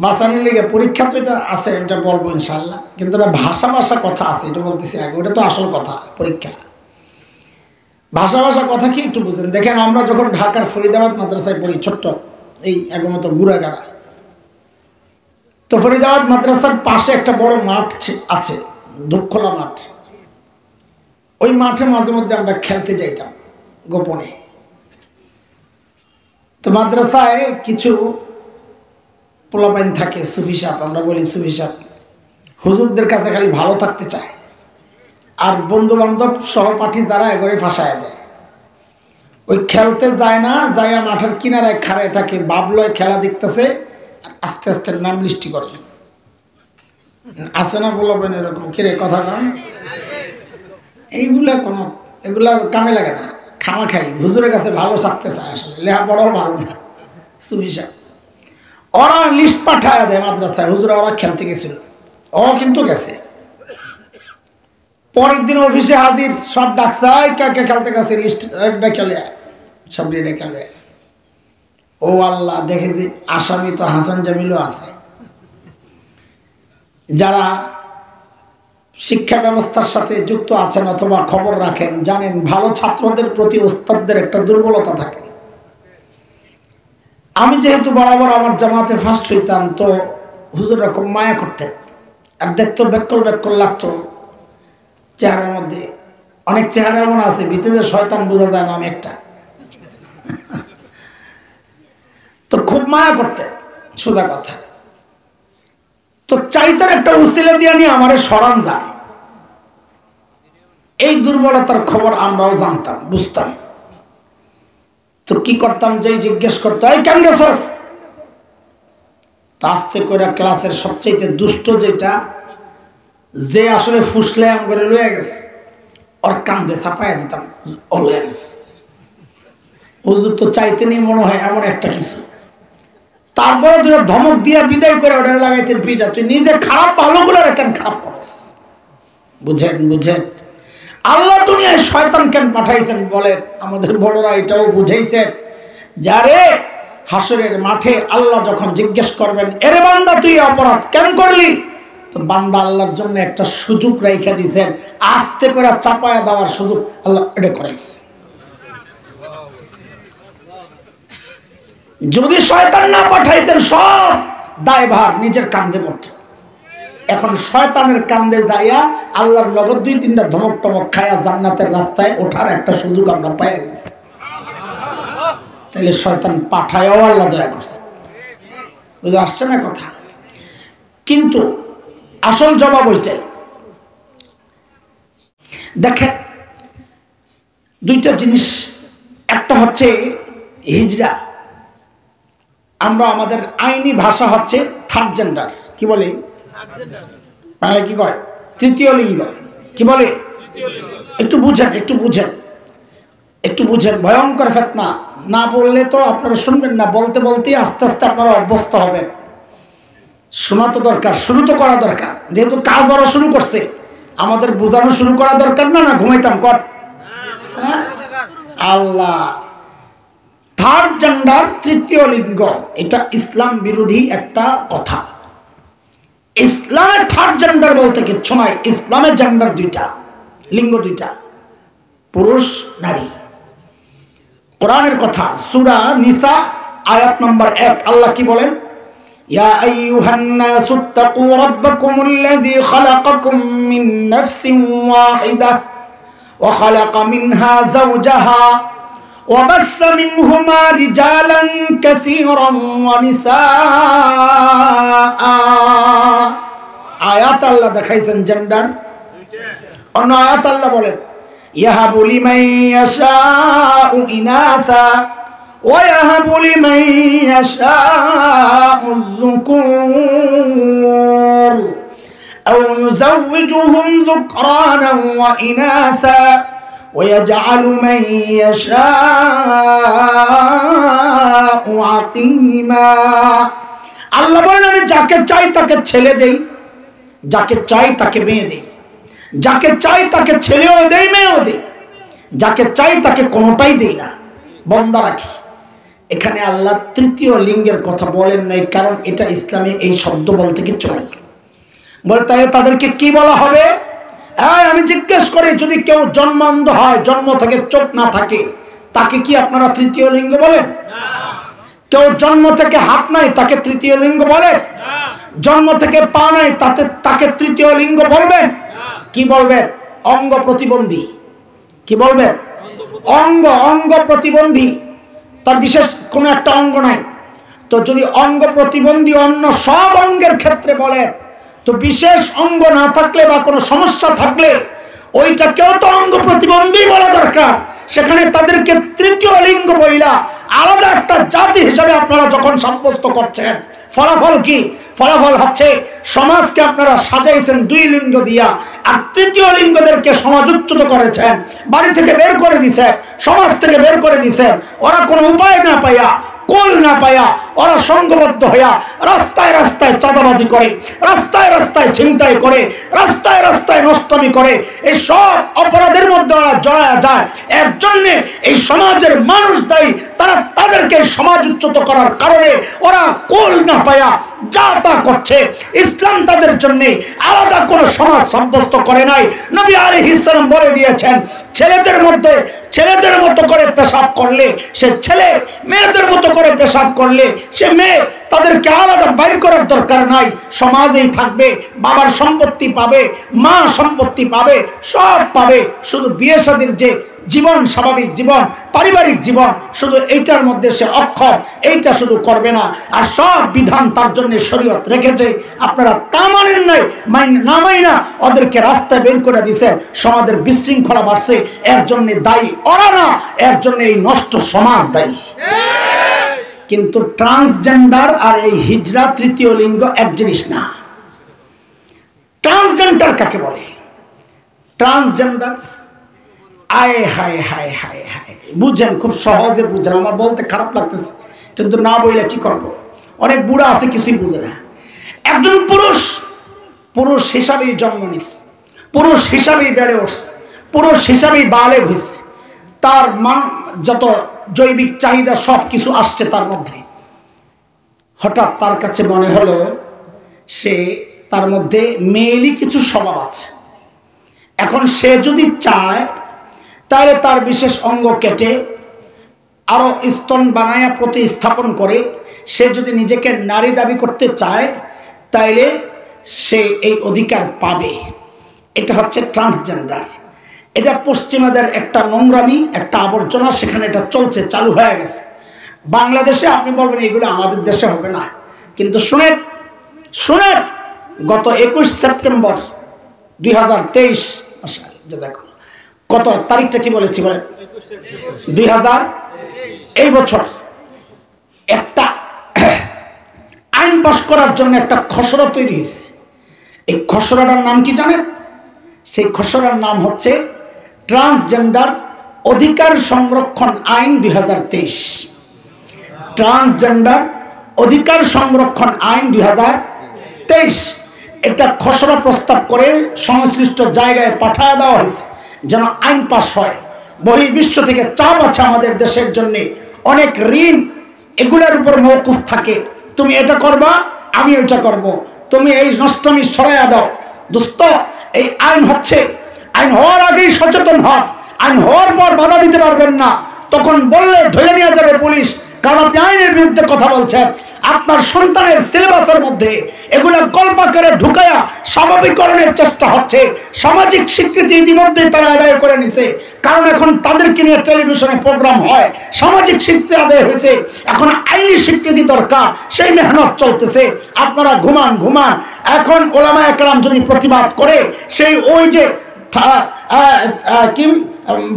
বাঁচানোর লিগে পরীক্ষা তো এটা আছে, এটা বলবো ইনশাল্লাহ, কিন্তু এটা ভাষা ভাষা কথা আছে, এটা বলতেছি আগে। ওটা তো আসল কথা, পরীক্ষা। ভাষা ভাষা কথা কি একটু বুঝেন। দেখেন, আমরা যখন ঢাকার ফরিদাবাদ মাদ্রাসায় পড়ি, ছোট্ট এই একমত গুড়াগাড়া, তো ফরিদাবাদ মাদ্রাসার পাশে একটা বড় মাঠ আছে, ধূপখোলা মাঠ। ওই মাঠে মাঝে মধ্যে আমরা খেলতে যাইতাম গোপনে। তো মাদ্রাসায় কিছু পোলাপাইন থাকে, সুফি সাহেব, আমরা বলি সুফি সাহেব, হুজুরদের কাছে খালি ভালো থাকতে চায়, আর বন্ধু বান্ধব সহপাঠী যারা এগোরে ফাঁসায় দেয়। ওই খেলতে যায় না, যাইয়া মাঠের কিনারায় খাড়ায় থাকে, বাবলয় খেলা দেখতেছে, আর আস্তে আস্তে নাম লিস্টি করে। আছে না বলবেন এরকম? কিরে কথা কাম? এইগুলা কোনো, এগুলা কামে লাগে না, খামা খাই। হুজুরের কাছে ভালো থাকতে চায়, আসলে লেখাপড়াও ভালো না সুফি সাহেব। ওরা লিস্ট পাঠায় দেয় মাদ্রাসায়, হুজুরা ওরা খেলতে গেছিল, ও কিন্তু গেছে। পরের দিন অফিসে হাজির, সব ডাকসাই কাকে খেলতে গেছে, লিস্ট একটা খেলে সব রেডে খেলে। ও আল্লাহ, দেখে যে আসামি তো হাসান জামিলও আছে। যারা শিক্ষা ব্যবস্থার সাথে যুক্ত আছেন অথবা খবর রাখেন, জানেন ভালো ছাত্রদের প্রতি ওস্তাদদের একটা দুর্বলতা থাকে। আমি যেহেতু বরাবর আমার জামাতে ফার্স্ট হইতাম, তো হুজুররা খুব মায়া করতেন, আর দেখতো বেকল বেকল লাগতো চেহারার মধ্যে। অনেক চেহারা এমন আছে ভিতরে শয়তান বোঝা যায় না, আমি একটা। তো খুব মায়া করতে, সোজা কথা। তো চাইতার একটা উসিলা দিয়ে নিয়ে আমারে সরান যায়। এই দুর্বলতার খবর আমরাও জানতাম, বুঝতাম। তো কি করতাম, যেই জিজ্ঞেস করতো এই কেন গেছস, তা আস্তে করে ক্লাসের সবচেয়ে দুষ্ট যেটা, যে আসলে ফুসলে আম করে লয়ে গেছে, ওর কান্দে চাপাইয়া দিতাম, ও লয়ে গেছে। হুজুর তো চাইতে নেই মনে হয় এমন একটা কিছু। তারপরে তুই ধমক দিয়া বিদায় করে ওটা লাগাইতেন পিঠা, তুই নিজে খারাপ ভালো গুলো কেন খারাপ করিস। বুঝেন বুঝেন, আল্লাহ দুনিয়ায় শয়তান কেন পাঠাইছেন বলেন? আমাদের বড়রা এটাও বুঝাইছেন, যারে হাসরের মাঠে আল্লাহ যখন জিজ্ঞেস করবেন, এরে বান্দা তুই অপরাধ কেন করলি, তো বান্দা আল্লাহর জন্য একটা সুযোগ রেখে দিয়েছেন, আস্তে করে চাপায়া দেওয়ার সুযোগ আল্লাহ এটা করেছে। যদি শয়তান না পাঠাইতেন সব দায়ভার নিজের কান্দে পড়ত। এখন শয়তানের কান্দে যাইয়া আল্লাহর নগদ 2-3টা ধমক টমক খায়া জান্নাতের রাস্তায় ওঠার একটা সুযোগ আমরা পেয়ে গেছি। তাহলে শয়তান পাঠায়ও আল্লাহ দয়া করছে। বুঝে আসছে না কথা? কিন্তু আসল জবাব ওইটাই। দেখেন দুইটা জিনিস, একটা হচ্ছে হিজরা, আমরা আমাদের আইনি ভাষা হচ্ছে থার্ড জেন্ডার, কি বলে কি কয়, তৃতীয় লিঙ্গ, কি বলে? একটু বুঝেন, একটু বুঝেন, একটু বুঝেন। ভয়ঙ্কর ফিতনা, না বললে তো আপনারা শুনবেন না, বলতে বলতে আস্তে আস্তে আপনারা অভ্যস্ত হবেন। শোনা তো দরকার, শুরু তো করা দরকার, যেহেতু কাজ ওরা শুরু করছে, আমাদের বোঝানো শুরু করা দরকার না? না ঘুমাইতাম কর আল্লাহ। থার্ড জেন্ডার, তৃতীয় লিঙ্গ, এটা ইসলাম বিরোধী একটা কথা। ইসলামের থার্ড জেন্ডার বলতে কিচ্ছু নাই। ইসলামের জেন্ডার দুইটা, লিঙ্গ দুইটা, পুরুষ নারী। কোরআনের কথা, সূরা নিসা আয়াত নম্বর 1, আল্লাহ কি বলেন? ইয়া আইয়ুহান নাসুত্তাকু রাব্বাকুমুল্লাযী খালাকাকুম মিন নাফসিন ওয়াহিদাহ ওয়া খালাকা মিনহা যাওজাহা وبث منهما رجالا كثيرا ونساء। আয়াত আল্লাহ দেখাইছেন জেন্ডার। অন্য আয়াত আল্লাহ বলেন ইয়াহাবু লিমান ইয়াশাউ ইনাসা ওয়া ইয়াহাবু লিমান ইয়াশাউ যুকুর আও ইউযাওwijuhum যুকরানান ওয়া ইনাসা ويجعل من يشاء عقيما। আল্লাহ বলেন আমি যাকে চাই তাকে ছেলে দেই, যাকে চাই তাকে মেয়ে দেই, যাকে চাই তাকে ছেলেও দেই মেয়েও দেই, যাকে চাই তাকে কোনোটাই দেই না, বন্ধ রাখি। এখানে আল্লাহ তৃতীয় লিঙ্গের কথা বলেন নাই, কারণ এটা ইসলামে এই শব্দ বলতে কিচ্ছু নাই। বলে তাই তাদেরকে কি বলা হবে? আমি জিজ্ঞেস করি, যদি কেউ জন্মান্ধ হয়, জন্ম থেকে চোখ না থাকে, তাকে কি আপনারা তৃতীয় লিঙ্গ বলেন? কেউ জন্ম থেকে হাত নাই, তাকে তৃতীয় লিঙ্গ বলেন? জন্ম থেকে পা নাই, তাকে তৃতীয় লিঙ্গ বলবেন? কি বলবেন? অঙ্গ প্রতিবন্ধী। কি বলবেন? অঙ্গ প্রতিবন্ধী, তার বিশেষ কোনো একটা অঙ্গ নাই। তো যদি অঙ্গ প্রতিবন্ধী অন্য সব অঙ্গের ক্ষেত্রে বলেন, তো বিশেষ অঙ্গ না থাকলে বা কোনো সমস্যা থাকলে ওইটা কেউ তো অঙ্গ প্রতিবন্ধী বলা দরকার। সেখানে তাদেরকে তৃতীয় লিঙ্গ বইলা আলাদা একটা জাতি হিসাবে আপনারা যখন সাব্যস্ত করছেন, ফলাফল কি? ফলাফল হচ্ছে সমাজকে আপনারা সাজাইছেন 2 লিঙ্গ দিয়া, আর তৃতীয় লিঙ্গদেরকে সমাজচ্যুত করেছেন, বাড়ি থেকে বের করে দিছেন, সমাজ থেকে বের করে দিছেন। ওরা কোনো উপায় না পাইয়া, কোল না পাইয়া, ওরা সংঘবদ্ধ হইয়া রাস্তায় রাস্তায় চাঁদাবাজি করে, রাস্তায় রাস্তায় ছিনতাই করে, রাস্তায় রাস্তায় নষ্টামি করে। এই সব অপরাধের মধ্যে ওরা জড়ায়া যায়। এর জন্য এই সমাজের মানুষ দায়ী। তারা তাদেরকে সমাজচ্যুত করার কারণে ওরা কোল না পাইয়া যা তা করছে। ইসলাম তাদের জন্য আলাদা কোনো সমাজ সাব্যস্ত করে নাই। নবী আলাইহিস সালাম বলে দিয়েছেন, ছেলেদের মধ্যে ছেলেদের মতো করে পেশাব করলে সে ছেলে, মেয়েদের মতো করে পেশাব করলে সে মেয়ে। তাদেরকে আলাদা বাইর করার দরকার নাই, সমাজেই থাকবে, বাবার সম্পত্তি পাবে, মা সম্পত্তি পাবে, সব পাবে। শুধু বিয়ে শাদীর যে জীবন, স্বাভাবিক জীবন, পারিবারিক জীবন, শুধু এইটার মধ্যে সে অক্ষম, এইটা শুধু করবে না। আর সব বিধান তার জন্য শরীয়ত রেখেছে, আপনারা তা মানেন নাই, না মাইনা ওদেরকে রাস্তায় বের করে দিছে। সমাজের বিশৃঙ্খলা বাড়ছে, এর জন্য দায়ী ওরা না, এর জন্য এই নষ্ট সমাজ দায়ী। কিন্তু ট্রান্সজেন্ডার আর এই হিজড়া তৃতীয় লিঙ্গ এক জিনিস না। ট্রান্সজেন্ডার কাকে বলে? ট্রান্সজেন্ডার, আয় হায় হায় হায় হায়, বুঝেন, খুব সহজে বুঝেন। আমার বলতে খারাপ লাগতেছে, কিন্তু না বললে কি করবো, অনেক বুড়া আছে কিছুই বুঝে না। একজন পুরুষ, পুরুষ হিসাবেই জন্ম নিছে, পুরুষ হিসাবেই বেড়ে উঠছে, পুরুষ হিসাবেই বালেগ হয়েছে, তার যত জৈবিক চাহিদা সব কিছু আসছে তার মধ্যে। হঠাৎ তার কাছে মনে হলো সে, তার মধ্যে মেয়েলি কিছু স্বভাব আছে। এখন সে যদি চায় তাহলে তার বিশেষ অঙ্গ কেটে আরো স্তন বানায়া প্রতিস্থাপন করে সে যদি নিজেকে নারী দাবি করতে চায় তাইলে সে এই অধিকার পাবে। এটা হচ্ছে ট্রান্সজেন্ডার। এটা পশ্চিমাদের একটা নোংরামি, একটা আবর্জনা, সেখানে এটা চলছে, চালু হয়ে গেছে। বাংলাদেশে আপনি বলবেন এগুলো আমাদের দেশে হবে না, কিন্তু শুনেন শুনেন, গত 21 সেপ্টেম্বর 2023, কত তারিখটা কি বলেছি বলেন, 2000, এই বছর একটা আইন পাস করার জন্য একটা খসড়া তৈরি হয়েছে। এই খসড়াটার নাম কি জানেন? সেই খসড়ার নাম হচ্ছে ট্রান্সজেন্ডার অধিকার সংরক্ষণ আইন 2023। ট্রান্সজেন্ডার অধিকার সংরক্ষণ আইন 2023। এটা খসড়া প্রস্তাব করে সংশ্লিষ্ট জায়গায় পাঠায় দেওয়া হয়েছে যেন আইন পাস হয়। বহির্বিশ্ব থেকে চাপ আছে আমাদের দেশের জন্য, অনেক ঋণ এগুলোর উপর মওকুফ থাকে। তুমি এটা করবা, আমি ওইটা করব, তুমি এই নষ্টমি সরাইয়া দাও। দোস্ত, এই আইন হচ্ছে, আইন হওয়ার আগেই সচেতন হন। আইন হওয়ার পর বাধা দিতে পারবেন না, তখন বললে ধরে নিয়ে যাবে পুলিশ, কারণ আপনি আইনের বিরুদ্ধে কথা বলছেন। আপনার সন্তানের সিলেবাসের মধ্যে এগুলা গল্প করে ঢুকায়া স্বাভাবিকরণের চেষ্টা হচ্ছে। সামাজিক স্বীকৃতি ইতিমধ্যে তারা আদায় করে নিছে, কারণ এখন তাদেরকে নিয়ে টেলিভিশনে প্রোগ্রাম হয়, সামাজিক স্বীকৃতি আদায় হয়েছে, এখন আইনি স্বীকৃতি দরকার, সেই মেহনত চলতেছে। আপনারা ঘুমান ঘুমান। এখন ওলামা একরাম যদি প্রতিবাদ করে, সেই ওই যে কি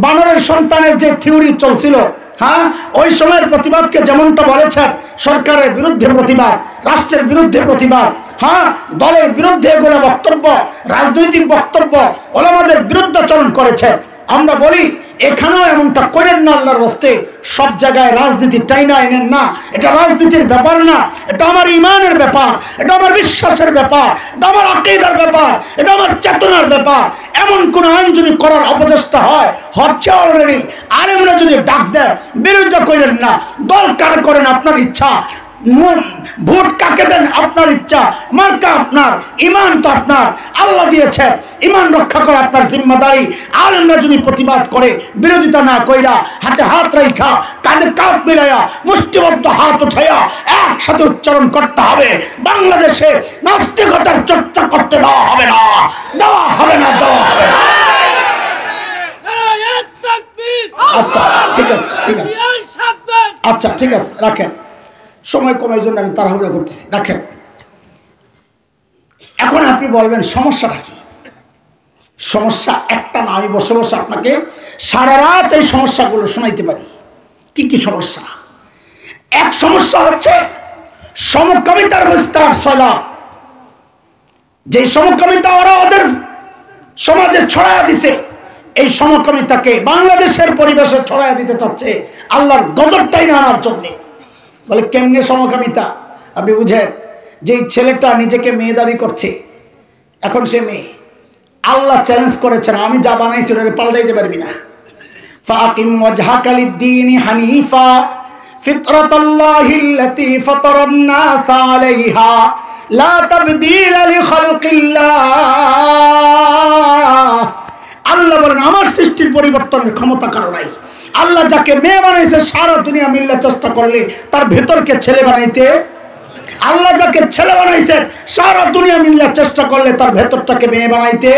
বানরের সন্তানের যে থিওরি চলছিল, হ্যাঁ, ওই সময়ের প্রতিবাদকে যেমনটা বলেছেন, সরকারের বিরুদ্ধে প্রতিবাদ, রাষ্ট্রের বিরুদ্ধে প্রতিবাদ, হ্যাঁ, দলের বিরুদ্ধে এগুলো বক্তব্য, রাজনৈতিক বক্তব্য, ওলামাদের বিরুদ্ধাচরণ করেছে। আমরা বলি এখানেও এমনটা করেন না, আল্লাহর রাস্তে। সব জায়গায় রাজনীতি টাইনা এনেন না, এটা রাজনীতির ব্যাপার না, এটা আমার ইমানের ব্যাপার, এটা আমার বিশ্বাসের ব্যাপার, এটা আমার আকীদার ব্যাপার, এটা আমার চেতনার ব্যাপার। এমন কোন আইন যদি করার অপচেষ্টা হয়, হচ্ছে অলরেডি, আলেমরা যদি ডাক দেয়, বিরোধিতা করেন না। দল কার করেন আপনার ইচ্ছা, ভোট কাকে দেন আপনার ইচ্ছা, মার্কা আপনার, ইমান তো আপনার, আল্লাহ দিয়েছে, ইমান রক্ষা করা আপনার জিম্মাদারি। আলেমরা যদি প্রতিবাদ করে, বিরোধিতা না কইরা, হাতে হাত রাইখা, কাঁধে কাঁধ মিলাইয়া, মুষ্টিবদ্ধ হাত উঠাইয়া একসাথে উচ্চারণ করতে হবে, বাংলাদেশে নাস্তিকতার চর্চা করতে দেওয়া হবে না, দেওয়া হবে না, দেওয়া হবে না। আচ্ছা ঠিক আছে, ঠিক আছে, আচ্ছা ঠিক আছে, রাখেন, সময় কমার জন্য আমি তাড়াহুড়া করতেছি, রাখেন। এখন আপনি বলবেন সমস্যাটা কি? সমস্যা একটা না, আমি বসে বসে আপনাকে সারা রাত এই সমস্যাগুলো শোনাইতে পারি। কি কি সমস্যা? এক সমস্যা হচ্ছে সমকামিতার বিস্তার ছড়ায়। যে সমকামিতা ওরা ওদের সমাজে ছড়ায়া দিছে, এই সমকামিতাকে বাংলাদেশের পরিবেশে ছড়ায়া দিতে চাচ্ছে আল্লাহর গজবটাই না আনার জন্যে। বলে কেমনে সমকামিতা? আপনি বুঝেন, যে ছেলেটা নিজেকে মেয়ে দাবি করছে, এখন সে মেয়ে, আল্লাহ চ্যালেঞ্জ করেছেন, আমি যা বানাইছি ওটা পাল্টাইতে পারবি না। ফাকিম ওয়াজহাকা লিদ-দীনি হানিফা ফিতরাতাল্লাহিল্লাতী ফাতারান নাস আলাইহা লা তাবদীলা লিখালকিল্লাহ। আল্লাহ বলেন আমার সৃষ্টির পরিবর্তনের ক্ষমতা কারো নাই। আল্লাহ যাকে মেয়ে বানাইছে সারা দুনিয়া মিল্লা চেষ্টা করলে তার ভেতরকে ছেলে বানাইতে, আল্লাহ যাকে ছেলে বানাইছে সারা দুনিয়া মিল্লা চেষ্টা করলে তার ভেতরটাকে মেয়ে বানাইতে।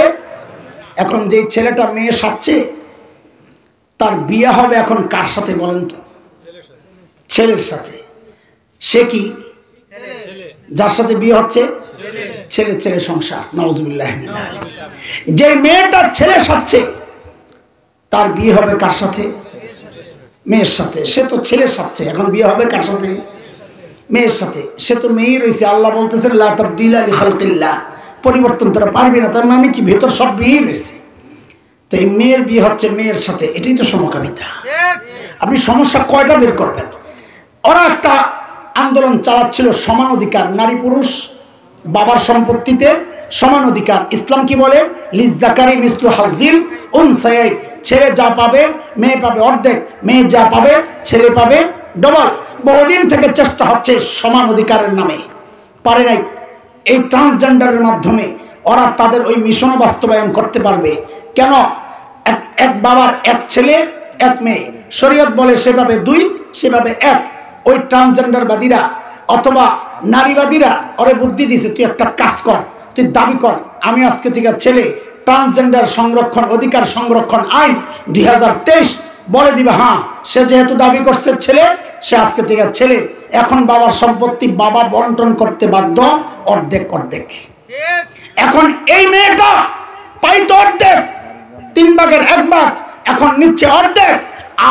এখন যে ছেলেটা মেয়ে সাজছে তার বিয়ে হবে এখন কার সাথে বলেন তো? ছেলের সাথে। সে কি? যার সাথে বিয়ে হচ্ছে ছেলে, ছেলে সংসার। নাউজুবিল্লাহ। যে মেয়েটা ছেলে সাজছে তার বিয়ে হবে কার সাথে? মেয়ের সাথে। সে তো ছেলে সাজছে, এখন বিয়ে হবে কার সাথে? মেয়ের সাথে। সে তো মেয়ে রয়েছে। আল্লাহ বলতেছেন লা তাবদীলা লিখালকিল্লাহ, পরিবর্তন তারা পারবে না। তার মানে কি? ভেতর সব বিয়ে রয়েছে। তো এই মেয়ের বিয়ে হচ্ছে মেয়ের সাথে, এটাই তো সমকামিতা। আপনি সমস্যা কয়টা বের করবেন? ওরা একটা আন্দোলন চালাচ্ছিল সমান অধিকার, নারী পুরুষ বাবার সম্পত্তিতে সমান অধিকার। ইসলাম কি বলে? লিজ্জাকারি মিসলু হাজ্জিল উনসায়াইন, ছেলে যা পাবে মেয়ে পাবে অর্ধেক, মেয়ে যা পাবে ছেলে পাবে ডবল। বহুদিন থেকে চেষ্টা হচ্ছে সমান অধিকারের নামে, পারে নাই। এই ট্রান্সজেন্ডারের মাধ্যমে ওরা তাদের ওই মিশন বাস্তবায়ন করতে পারবে। কেন? এক বাবার এক ছেলে এক মেয়ে, শরীয়ত বলে সেভাবে দুই, সেভাবে এক। ওই ট্রান্সজেন্ডারবাদীরা অথবা নারীবাদীরা ওরে বুদ্ধি দিছে, তুই একটা কাজ কর, তুই দাবি কর আমি আজকে থেকে ছেলে। ট্রান্সজেন্ডার সংরক্ষণ অধিকার সংরক্ষণ আইন 2023 বলে দিবে হ্যাঁ সে যেহেতু দাবি করছে ছেলে, সে আজকে থেকে ছেলে। এখন বাবার সম্পত্তি বাবা বন্টন করতে বাধ্য অর্ধেক অর্ধেক। এখন এই মেয়েটা পাইতো অর্ধেক, 3 ভাগের 1 ভাগ, এখন নিচ্ছে অর্ধেক।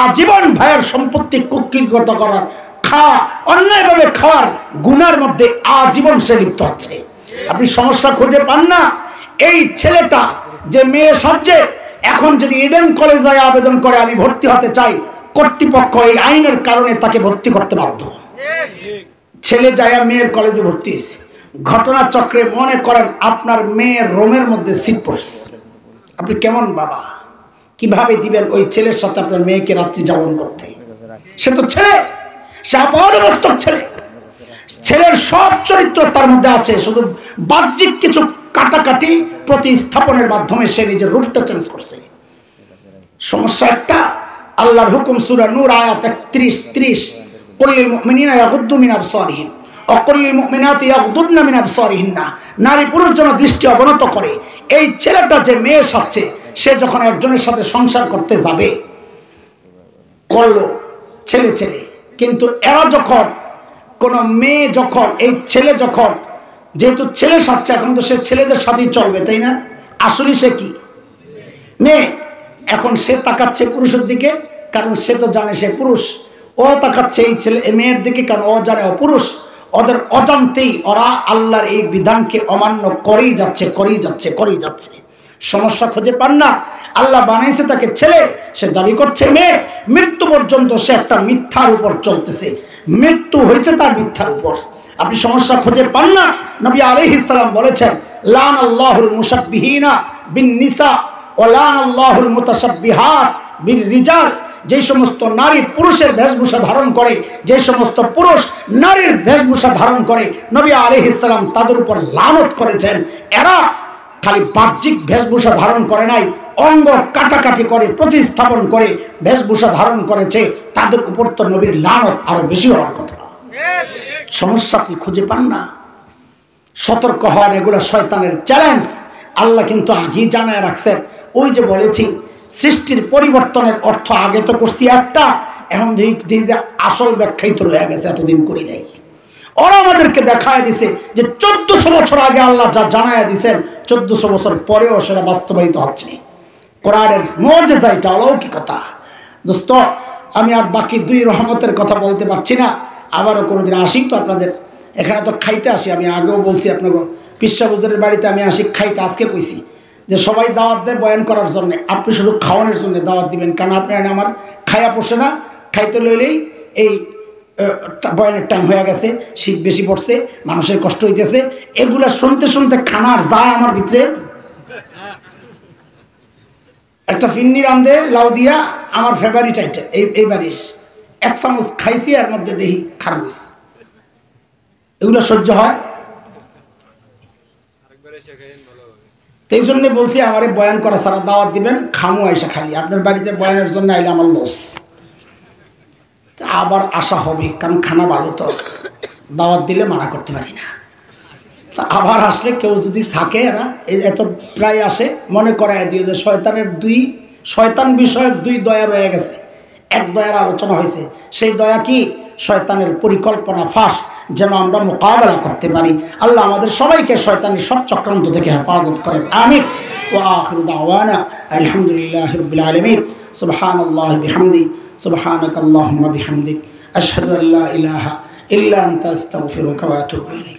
আজীবন ভাইয়ের সম্পত্তি কুক্ষিগত করার, খাওয়া অন্যায়ভাবে খাওয়ার গুনার মধ্যে আজীবন সে লিপ্ত হচ্ছে। আপনি সমস্যা খুঁজে পান না? এই ছেলেটা যে মেয়ে সাজছে, এখন যদি ইডেন কলেজে আবেদন করে আমি ভর্তি হতে চাই, কর্তৃপক্ষ এই আইনের কারণে তাকে ভর্তি করতে বাধ্য। ছেলে যায় মেয়ের কলেজে ভর্তি হয়েছে, ঘটনা চক্রে মনে করেন আপনার মেয়ের রোমের মধ্যে সিট পড়ছে, আপনি কেমন বাবা? কিভাবে দিবেন ওই ছেলের সাথে আপনার মেয়েকে রাত্রি যাপন করতে? সে তো ছেলে, সে অপরবস্তক ছেলে। ছেলের সব চরিত্র তার মধ্যে আছে, শুধু বাহ্যিক কিছু কাটাকাটি প্রতিস্থাপনের মাধ্যমে সে নিজের রূপটা চেঞ্জ করছে। সমস্যা একটা, আল্লাহর হুকুম সূরা নূর আয়াত 31-30, কুল্লিল মুমিনিনা ইয়াগুদ্দু মিন আবসারিহিম ওয়া কুল্লিল মুমিনাতি ইয়াগুদ্দুনা মিন আবসারিহিন্না, নারী পুরুষ যেন দৃষ্টি অবনত করে। এই ছেলেটা যে মেয়ে সাজছে, সে যখন একজনের সাথে সংসার করতে যাবে করলো ছেলে ছেলে, কিন্তু এরা যখন কোন মেয়ে যখন এই ছেলে যখন যেহেতু ছেলে সাজছে, এখন তো সে ছেলেদের সাথেই চলবে, তাই না? আসলে সে কি? মেয়ে। এখন সে তাকাচ্ছে পুরুষের দিকে, কারণ সে তো জানে সে পুরুষ। ও তাকাচ্ছে এই ছেলে মেয়ের দিকে, কারণ ও জানে ও পুরুষ। ওদের অজান্তেই ওরা আল্লাহর এই বিধানকে অমান্য করেই যাচ্ছে, করেই যাচ্ছে, করেই যাচ্ছে। সমস্যা খুঁজে পান না? আল্লাহ বানাইছে তাকে ছেলে, সে দাবি করছে মেয়ে। মৃত্যু পর্যন্ত সে একটা মিথ্যার উপর চলতেছে, মৃত্যু হয়েছে তার মিথ্যার উপর। আপনি সমস্যা খুঁজে পান না? নবী আলাইহিস সালাম বলেছেন লানাল্লাহুল মুশাব্বিহিনা বিন নিসা ওয়া লানাল্লাহুল মুতাশাব্বিহাত বির রিজাল। যে সমস্ত নারী পুরুষের বেশভূষা ধারণ করে, যে সমস্ত পুরুষ নারীর বেশভূষা ধারণ করে, নবী আলাইহিস সালাম তাদের উপর লানত করেছেন। এরা খালি বাহ্যিক বেশভূষা ধারণ করে নাই, অঙ্গ কাটাকাটি করে প্রতিস্থাপন করে বেশভূষা ধারণ করেছে, তাদের উপর তো নবীর লানত আরো বেশি হওয়ার কথা। সমস্যা আপনি খুঁজে পান না? সতর্ক হন, এগুলো শয়তানের চ্যালেঞ্জ। আল্লাহ কিন্তু আগেই জানায় রাখছেন। ওই যে বলেছি সৃষ্টির পরিবর্তনের অর্থ আগে তো করছি একটা, এখন দেখি যে আসল ব্যাখ্যাই তো রয়ে গেছে, এতদিন করি নাই। ওরা আমাদেরকে দেখায় দিছে যে 1400 বছর আগে আল্লাহ যা জানায় দিছেন, 1400 বছর পরেও সেটা বাস্তবায়িত হচ্ছে। কোরআনের মুজিজা, এটা অলৌকিকতা। দোস্ত, আমি আর বাকি 2 রহমতের কথা বলতে পারছি না। আবারও কোনোদিন আসি তো আপনাদের এখানে, তো খাইতে আসি। আমি আগেও বলছি আপনাকে, পিসা হুজুরের বাড়িতে আমি আসি খাইতে। আজকে কইছি যে সবাই দাওয়াত দেয় বয়ান করার জন্য, আপনি শুধু খাওয়ানোর জন্য দাওয়াত দিবেন, কারণ আপনি আমার খাইয়া পোষে না। খাইতে লইলেই এই বয়ানের টাইম হয়ে গেছে, শীত বেশি পড়ছে, মানুষের কষ্ট হইতেছে, এগুলা শুনতে শুনতে খানার যায় আমার ভিতরে। একটা ফিন্নি রান্ধে লাউ দিয়া, আমার ফেভারিট আইটেম এই বারিশ, 1 চামচ খাইছি, এর মধ্যে দেখি খারবিস। এগুলো সহ্য হয়? এই জন্যে বলছি আমারে বয়ান করা ছাড়া দাওয়াত দিবেন, খামু আইসা খালি। আপনার বাড়িতে বয়ানের জন্য আইলে আমার লস। আবার আসা হবে, কারণ খানা ভালো তো, দাওয়াত দিলে মানা করতে পারি না। তা আবার আসলে কেউ যদি থাকে, এরা এত প্রায় আসে, মনে করায় দিয়ে যে শয়তান বিষয়ক 2 দয়া রয়ে গেছে। এক দয়ার আলোচনা হয়েছে, সেই দয়া কি? শয়তানের পরিকল্পনা ফাঁস যেন আমরা মোকাবেলা করতে পারি। আল্লাহ আমাদের সবাইকে শয়তানের সব চক্রান্ত থেকে হেফাজত করেন, আমিন। ওয়া আখিরু দাওয়ানা আলহামদুলিল্লাহি রাব্বিল আলামিন। সুবহানাল্লাহি বিহামদি, সুবহানাকাল্লাহুম্মা বিহামদিক, আশহাদু আল্লা ইলাহা ইল্লা আনতা আস্তাগফিরুকা ওয়া আতুবু ইলাইক।